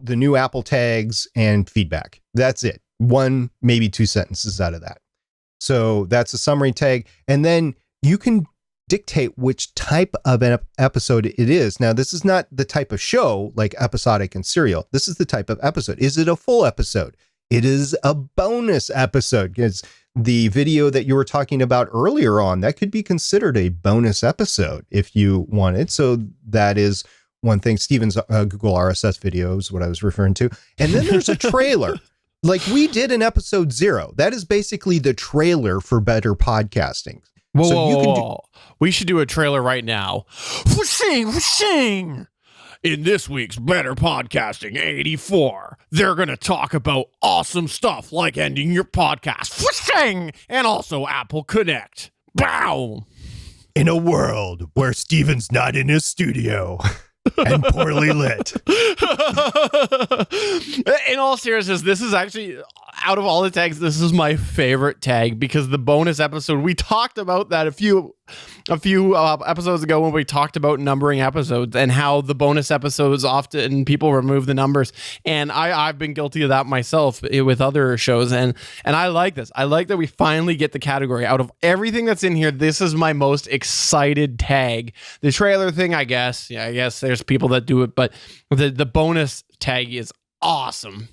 new Apple tags and feedback. That's it. 1, maybe 2 sentences out of that. So that's a summary tag. And then you can dictate which type of an episode it is. Now, this is not the type of show like episodic and serial. This is the type of episode. Is it a full episode? It is a bonus episode. Because the video that you were talking about earlier on, that could be considered a bonus episode if you wanted. So that is one thing. Steven's Google RSS video is what I was referring to. And then there's a trailer. Like we did in episode 0. That is basically the trailer for Better Podcasting. Whoa. We should do a trailer right now. Whooshing. In this week's Better Podcasting 84, they're going to talk about awesome stuff like ending your podcast. Whooshing. And also Apple Connect. Bow. In a world where Steven's not in his studio and poorly lit. In all seriousness, this is actually, out of all the tags, this is my favorite tag, because the bonus episode, we talked about that a few episodes ago when we talked about numbering episodes and how the bonus episodes often people remove the numbers. And I've been guilty of that myself with other shows. And I like this. I like that we finally get the category. Out of everything that's in here, this is my most excited tag. The trailer thing, I guess there's people that do it, but the bonus tag is awesome.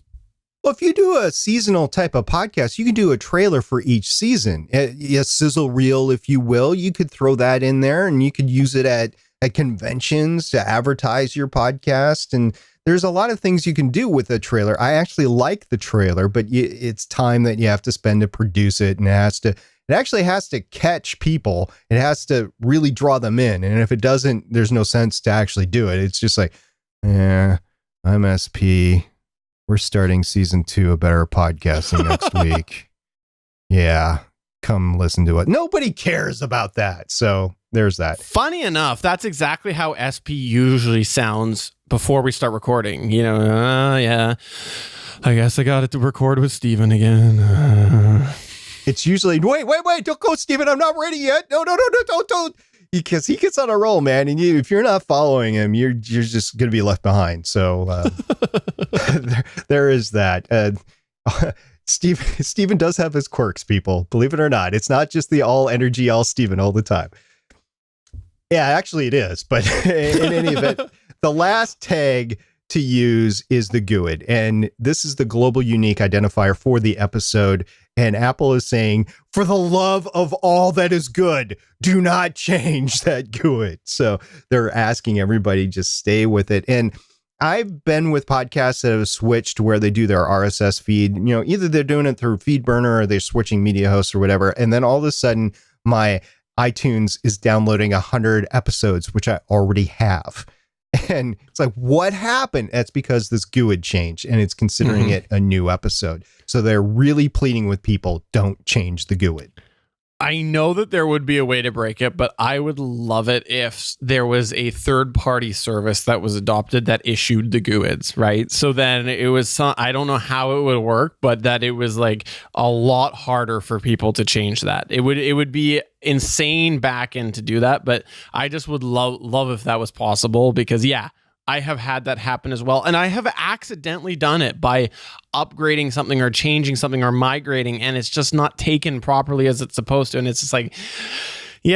Well, if you do a seasonal type of podcast, you can do a trailer for each season. A sizzle reel, if you will. You could throw that in there and you could use it at conventions to advertise your podcast. And there's a lot of things you can do with a trailer. I actually like the trailer, but it's time that you have to spend to produce it. And it actually has to catch people. It has to really draw them in. And if it doesn't, there's no sense to actually do it. It's just like, I'm SP. We're starting season 2 of Better Podcasting next week. Yeah, come listen to it. Nobody cares about that. So there's that. Funny enough, that's exactly how SP usually sounds before we start recording. Yeah, I guess I got it to record with Steven again. It's usually, wait, don't go, Steven. I'm not ready yet. No, don't. Because he gets on a roll, man, and if you're not following him, you're just going to be left behind. So there is that. Steven does have his quirks, people. Believe it or not, it's not just the all energy, all Steven all the time. Yeah, actually it is. But in any event, the last tag to use is the GUID, and this is the global unique identifier for the episode. And Apple is saying, for the love of all that is good, do not change that GUID. So they're asking everybody just stay with it. And I've been with podcasts that have switched where they do their RSS feed. Either they're doing it through FeedBurner or they're switching media hosts or whatever. And then all of a sudden, my iTunes is downloading 100 episodes, which I already have. And it's like, what happened? That's because this GUID changed and it's considering it a new episode. So they're really pleading with people, don't change the GUID. I know that there would be a way to break it, but I would love it if there was a third-party service that was adopted that issued the GUIDs, right? So then it was, I don't know how it would work, but that it was like a lot harder for people to change that. It would be insane back end to do that, but I just would love if that was possible, because I have had that happen as well. And I have accidentally done it by upgrading something or changing something or migrating, and it's just not taken properly as it's supposed to. And it's just like,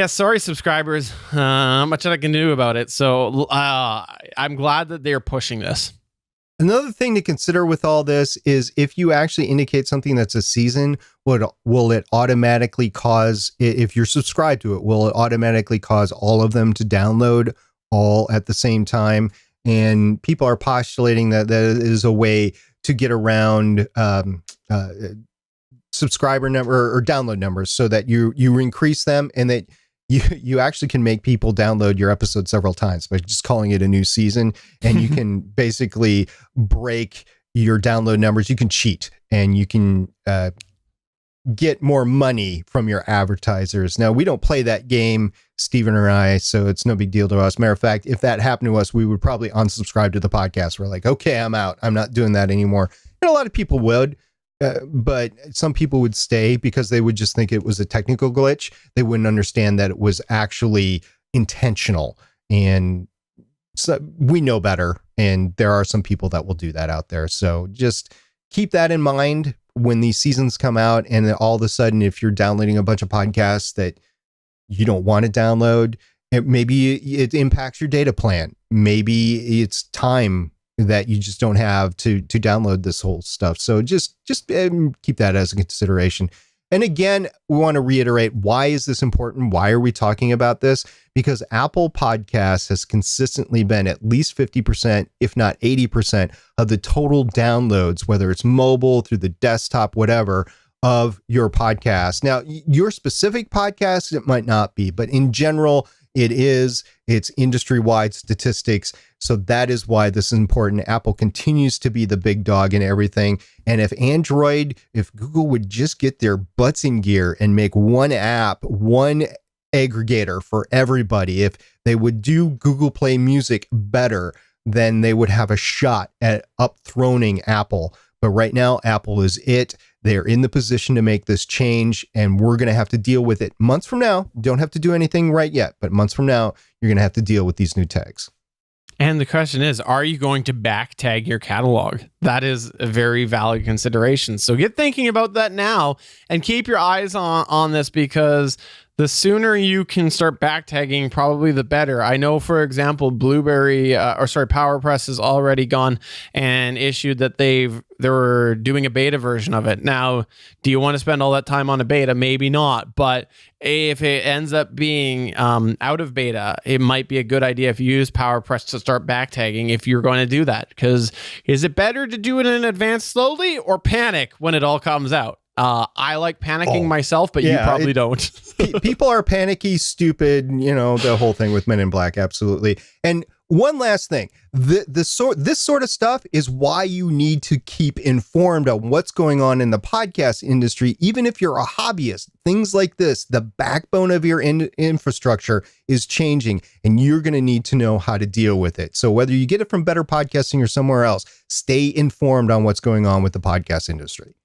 sorry, subscribers, not much that I can do about it. So I'm glad that they're pushing this. Another thing to consider with all this is if you actually indicate something that's a season, will it automatically cause, if you're subscribed to it, will it automatically cause all of them to download all at the same time? And people are postulating that that is a way to get around subscriber number or download numbers, so that you increase them, and that you actually can make people download your episode several times by just calling it a new season. And you can basically break your download numbers. You can cheat, and you can get more money from your advertisers. Now, we don't play that game, Stephen or I, so it's no big deal to us. Matter of fact, if that happened to us, we would probably unsubscribe to the podcast. We're like, okay, I'm out. I'm not doing that anymore. And a lot of people would. But some people would stay because they would just think it was a technical glitch. They wouldn't understand that it was actually intentional. And so we know better. And there are some people that will do that out there. So just keep that in mind when these seasons come out. And all of a sudden, if you're downloading a bunch of podcasts that you don't want to download, maybe it impacts your data plan. Maybe it's time that you just don't have to download this whole stuff. So just keep that as a consideration. And again, we want to reiterate, why is this important? Why are we talking about this? Because Apple Podcasts has consistently been at least 50%, if not 80% of the total downloads, whether it's mobile, through the desktop, whatever, of your podcast. Now, your specific podcast, it might not be, but in general, it's industry-wide statistics. So that is why this is important. Apple continues to be the big dog in everything. And if Google would just get their butts in gear and make one app, one aggregator for everybody, if they would do Google Play Music better, then they would have a shot at upthroning Apple. But right now, Apple is it. They're in the position to make this change, and we're going to have to deal with it months from now. Don't have to do anything right yet, but months from now, you're going to have to deal with these new tags. And the question is, are you going to back tag your catalog? That is a very valid consideration. So get thinking about that now and keep your eyes on this, because the sooner you can start back tagging, probably the better. I know, for example, PowerPress has already gone and issued that they were doing a beta version of it. Now, do you want to spend all that time on a beta? Maybe not. But if it ends up being out of beta, it might be a good idea if you use PowerPress to start back tagging if you're going to do that. Because is it better to do it in advance slowly or panic when it all comes out? I like panicking myself, but you probably don't. People are panicky, stupid, the whole thing with Men in Black. Absolutely. And one last thing, this sort of stuff is why you need to keep informed on what's going on in the podcast industry. Even if you're a hobbyist, things like this, the backbone of your infrastructure is changing, and you're going to need to know how to deal with it. So whether you get it from Better Podcasting or somewhere else, stay informed on what's going on with the podcast industry.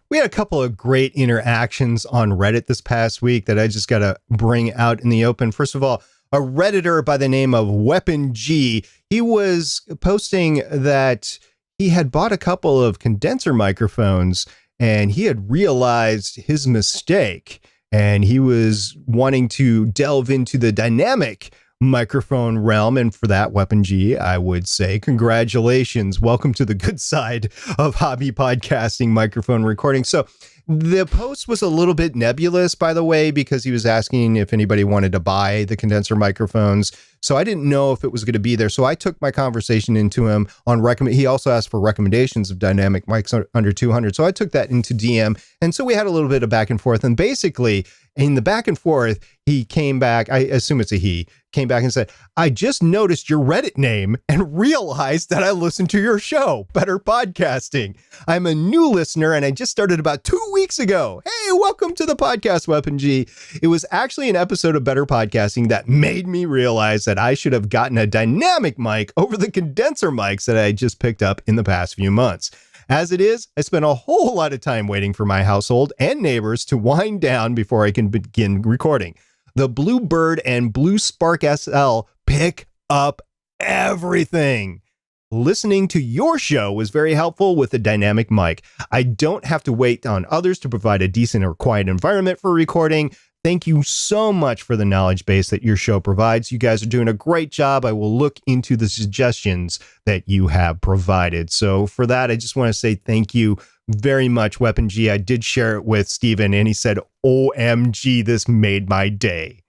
We had a couple of great interactions on Reddit this past week that I just got to bring out in the open. First of all, a Redditor by the name of Weapon G, he was posting that he had bought a couple of condenser microphones and he had realized his mistake, and he was wanting to delve into the dynamic microphone realm. And for that, Weapon G, I would say congratulations. Welcome to the good side of hobby podcasting microphone recording. So the post was a little bit nebulous, by the way, because he was asking if anybody wanted to buy the condenser microphones. So I didn't know if it was going to be there. So I took my conversation into him on he also asked for recommendations of dynamic mics under 200. So I took that into DM. And so we had a little bit of back and forth. And basically, in the back and forth, he came back, I assume it's a he, came back and said, I just noticed your Reddit name and realized that I listened to your show, Better Podcasting. I'm a new listener and I just started about 2 weeks ago. Hey, welcome to the podcast, Weapon G. It was actually an episode of Better Podcasting that made me realize that I should have gotten a dynamic mic over the condenser mics that I just picked up in the past few months. As it is, I spent a whole lot of time waiting for my household and neighbors to wind down before I can begin recording. The Bluebird and Blue Spark SL pick up everything. Listening to your show was very helpful with a dynamic mic. I don't have to wait on others to provide a decent or quiet environment for recording. Thank you so much for the knowledge base that your show provides. You guys are doing a great job. I will look into the suggestions that you have provided. So for that, I just want to say thank you very much, Weapon G. I did share it with Steven, and he said, OMG, this made my day.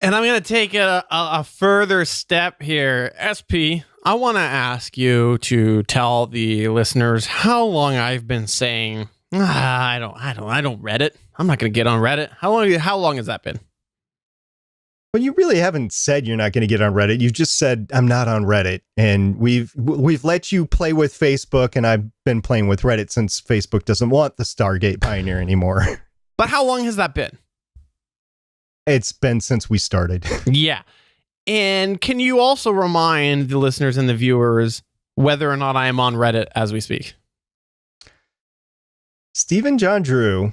And I'm going to take it a further step here. SP, I want to ask you to tell the listeners how long I've been saying, I don't Reddit. I'm not going to get on Reddit. How long has that been? Well, you really haven't said you're not going to get on Reddit. You've just said, I'm not on Reddit. And we've let you play with Facebook, and I've been playing with Reddit since Facebook doesn't want the Stargate Pioneer anymore. But how long has that been? It's been since we started. Yeah. And can you also remind the listeners and the viewers whether or not I am on Reddit as we speak? Stephen John Drew,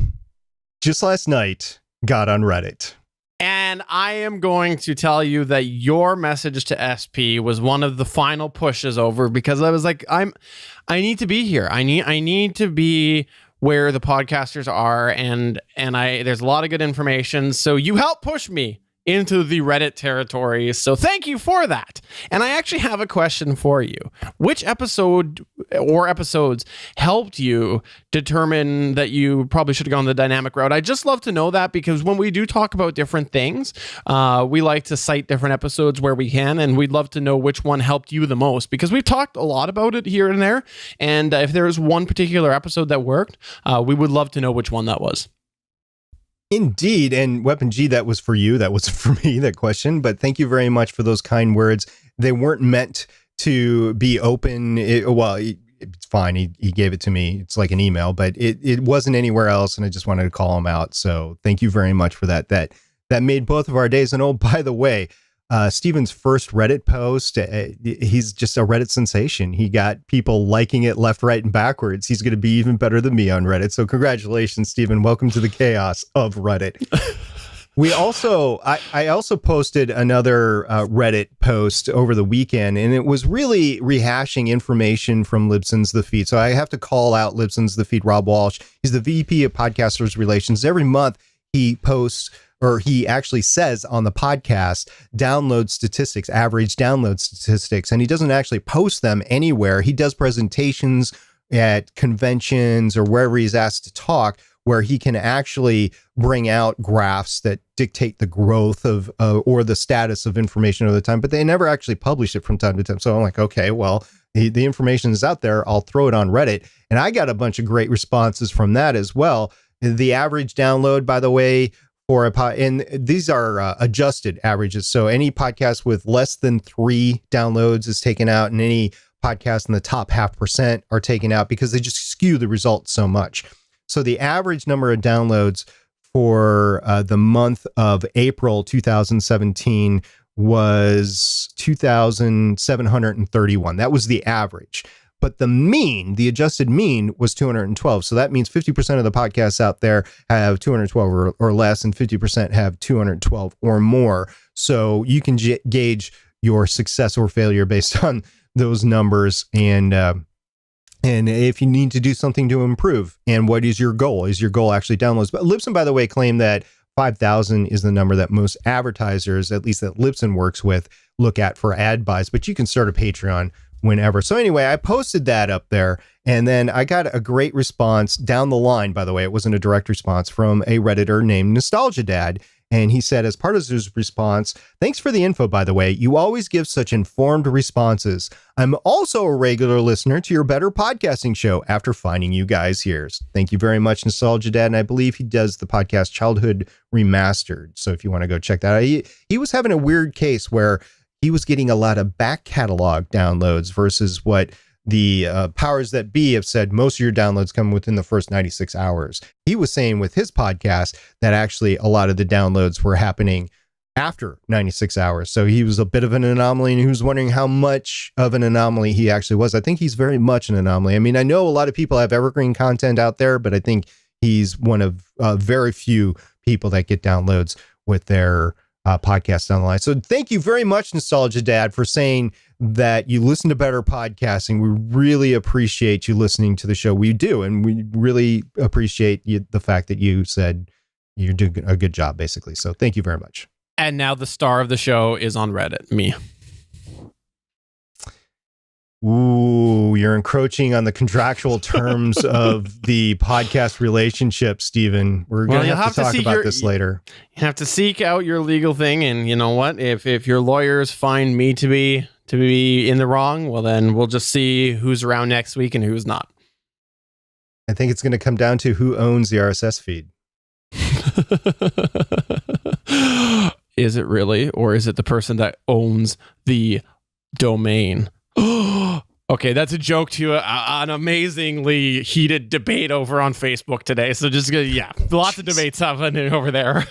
just last night, got on Reddit. And I am going to tell you that your message to SP was one of the final pushes over, because I was like, I need to be here. I need to be where the podcasters are, and there's a lot of good information. So you helped push me into the Reddit territory. So thank you for that. And I actually have a question for you. Which episode or episodes helped you determine that you probably should have gone the dynamic route? I just love to know that, because when we do talk about different things, we like to cite different episodes where we can, and we'd love to know which one helped you the most, because we've talked a lot about it here and there. And if there's one particular episode that worked, we would love to know which one that was. Indeed. And Weapon G, that was for you. That was for me, that question. But thank you very much for those kind words. They weren't meant to be open. It's fine. He gave it to me. It's like an email, but it wasn't anywhere else. And I just wanted to call him out. So thank you very much for that. That made both of our days. And oh, by the way, Steven's first Reddit post, he's just a Reddit sensation. He got people liking it left, right, and backwards. He's going to be even better than me on Reddit. So congratulations, Steven. Welcome to the chaos of Reddit. I also posted another Reddit post over the weekend, and it was really rehashing information from Libsyn's The Feed. So I have to call out Libsyn's The Feed, Rob Walsh. He's the VP of Podcasters Relations. Every month he posts, or he actually says on the podcast, download statistics, average download statistics, and he doesn't actually post them anywhere. He does presentations at conventions or wherever he's asked to talk, where he can actually bring out graphs that dictate the growth of or the status of information over the time, but they never actually publish it from time to time. So I'm like, okay, well, the information is out there. I'll throw it on Reddit. And I got a bunch of great responses from that as well. The average download, by the way, for a and these are adjusted averages. So any podcast with less than 3 downloads is taken out, and any podcast in the top 0.5% are taken out, because they just skew the results so much. So the average number of downloads for the month of April 2017 was 2,731. That was the average. But the mean, the adjusted mean, was 212. So that means 50% of the podcasts out there have 212 or less, and 50% have 212 or more. So you can gauge your success or failure based on those numbers, and if you need to do something to improve. And what is your goal? Is your goal actually downloads? But Libsyn, by the way, claimed that 5,000 is the number that most advertisers, at least that Libsyn works with, look at for ad buys. But you can start a Patreon whenever. So anyway, I posted that up there, and then I got a great response down the line. By the way, it wasn't a direct response, from a Redditor named Nostalgia Dad. And he said, as part of his response, thanks for the info, by the way. You always give such informed responses. I'm also a regular listener to your Better Podcasting show after finding you guys here. Thank you very much, Nostalgia Dad. And I believe he does the podcast Childhood Remastered. So if you want to go check that out, he was having a weird case where he was getting a lot of back catalog downloads versus what the powers that be have said most of your downloads come within the first 96 hours. He was saying with his podcast that actually a lot of the downloads were happening after 96 hours. So he was a bit of an anomaly, and he was wondering how much of an anomaly he actually was. I think he's very much an anomaly. I mean, I know a lot of people have evergreen content out there, but I think he's one of very few people that get downloads with their podcasts down the line. So thank you very much, Nostalgia Dad, for saying that you listen to Better Podcasting. We really appreciate you listening to the show. We do, and we really appreciate the fact that you said you're doing a good job, basically. So thank you very much. And now the star of the show is on Reddit, me. Ooh, you're encroaching on the contractual terms of the podcast relationship, Stephen. We're going to have to talk about this later. You have to seek out your legal thing, and you know what? If your lawyers find me to be in the wrong, well, then we'll just see who's around next week and who's not. I think it's going to come down to who owns the RSS feed. Is it really, or is it the person that owns the domain? Okay, that's a joke to an amazingly heated debate over on Facebook today. So just, lots of debates happening over there.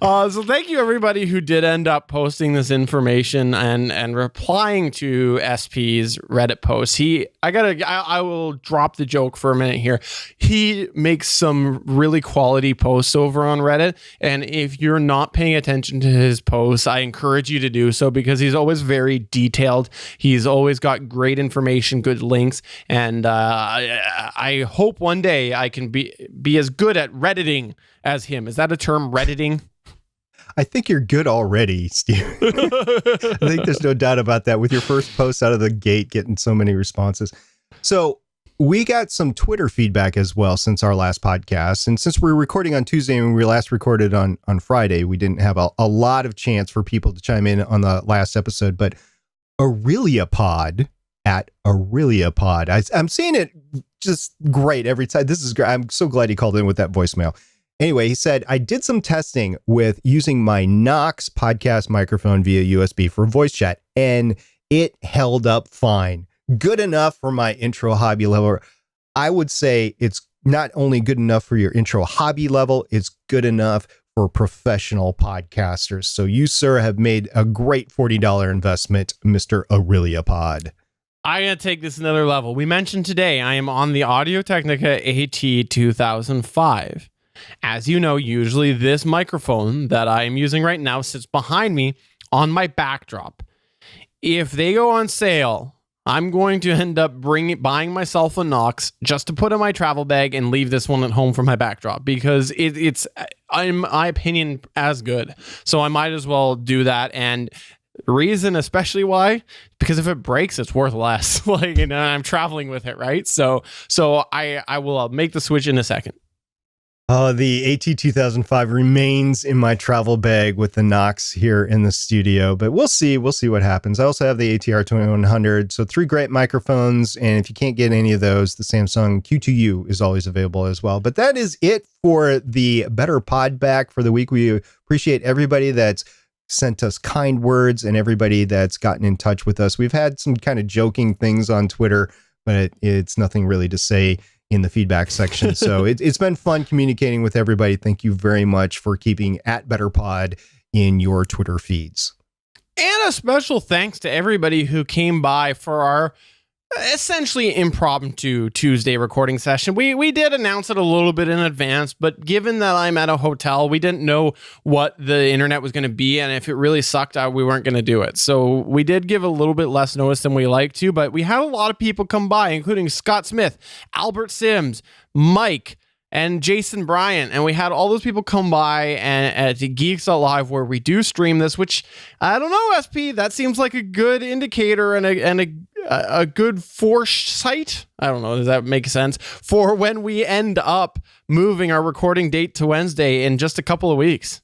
So thank you everybody who did end up posting this information and replying to SP's Reddit post. I will drop the joke for a minute here. He makes some really quality posts over on Reddit. And if you're not paying attention to his posts, I encourage you to do so because he's always very detailed. He's always got great information, good links, and I hope one day I can be as good at Redditing as him. Is that a term, Redditing? I think you're good already, Steve. I think there's no doubt about that with your first post out of the gate getting so many responses. So we got some Twitter feedback as well since our last podcast. And since we're recording on Tuesday and we last recorded on Friday, we didn't have a lot of chance for people to chime in on the last episode. But AureliaPod at AureliaPod. I'm seeing it just great every time. This is great. I'm so glad he called in with that voicemail. Anyway, he said, I did some testing with using my Knox podcast microphone via USB for voice chat, and it held up fine. Good enough for my intro hobby level. I would say it's not only good enough for your intro hobby level, it's good enough for professional podcasters. So you, sir, have made a great $40 investment, Mr. AureliaPod. I'm going to take this another level. We mentioned today I am on the Audio-Technica AT2005. As you know, usually this microphone that I am using right now sits behind me on my backdrop. If they go on sale, I'm going to end up buying myself a Knox just to put in my travel bag and leave this one at home for my backdrop because it's, in my opinion, as good. So I might as well do that. And reason especially why, because if it breaks, it's worth less. I'm traveling with it, right? So I will make the switch in a second. The AT2005 remains in my travel bag with the Knox here in the studio, but we'll see what happens. I also have the ATR2100, so 3 great microphones, and if you can't get any of those, the Samsung Q2U is always available as well. But that is it for the Better Podback for the week. We appreciate everybody that's sent us kind words and everybody that's gotten in touch with us. We've had some kind of joking things on Twitter, but it's nothing really to say in the feedback section. So it's been fun communicating with everybody. Thank you very much for keeping @BetterPod in your Twitter feeds. And a special thanks to everybody who came by for our essentially impromptu Tuesday recording session. We did announce it a little bit in advance, but given that I'm at a hotel, we didn't know what the internet was going to be, and if it really sucked out, we weren't going to do it. So we did give a little bit less notice than we like to, but we had a lot of people come by, including Scott Smith, Albert Sims, Mike, and Jason Bryant, and we had all those people come by and to Geeks.live where we do stream this, which I don't know, SP, that seems like a good indicator and a good foresight. I don't know, does that make sense? For when we end up moving our recording date to Wednesday in just a couple of weeks.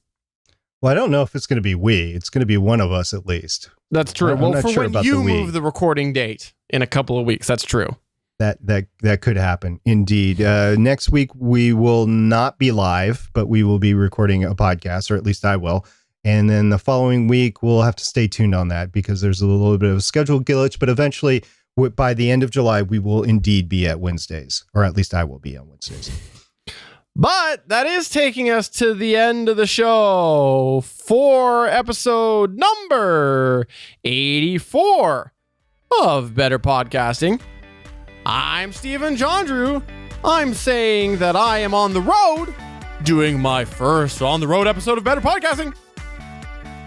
Well, I don't know if it's going to be it's going to be one of us at least. That's true. I'm well, not for sure when about you move the recording date in a couple of weeks, that's true. That could happen indeed. Next week we will not be live, but we will be recording a podcast, or at least I will. And then the following week we'll have to stay tuned on that because there's a little bit of a schedule glitch. But eventually, by the end of July, we will indeed be at Wednesdays, or at least I will be on Wednesdays. But that is taking us to the end of the show for episode number 84 of Better Podcasting. I'm Stephen Jondrew. I'm saying that I am on the road doing my first on the road episode of Better Podcasting.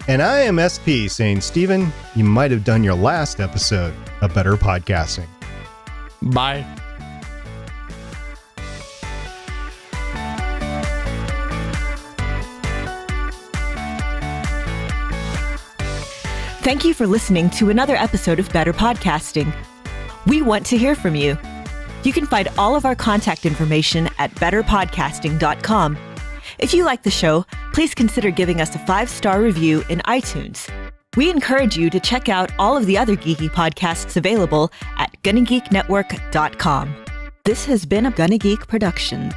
And I am SP saying, Stephen, you might have done your last episode of Better Podcasting. Bye. Thank you for listening to another episode of Better Podcasting. We want to hear from you. You can find all of our contact information at betterpodcasting.com. If you like the show, please consider giving us a 5-star review in iTunes. We encourage you to check out all of the other geeky podcasts available at GonnaGeekNetwork.com. This has been a Gonna Geek production.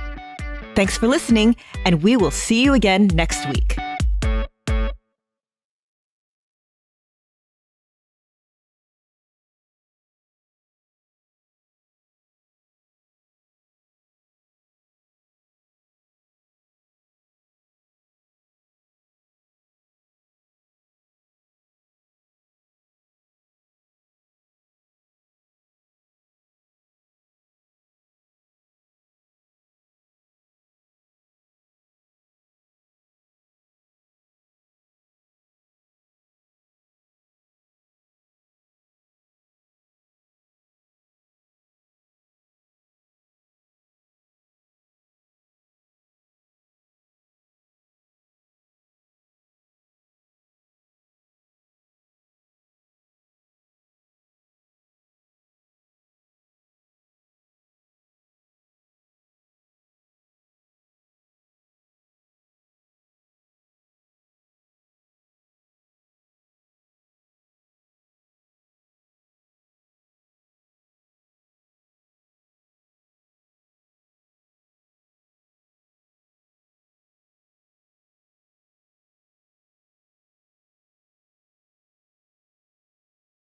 Thanks for listening, and we will see you again next week.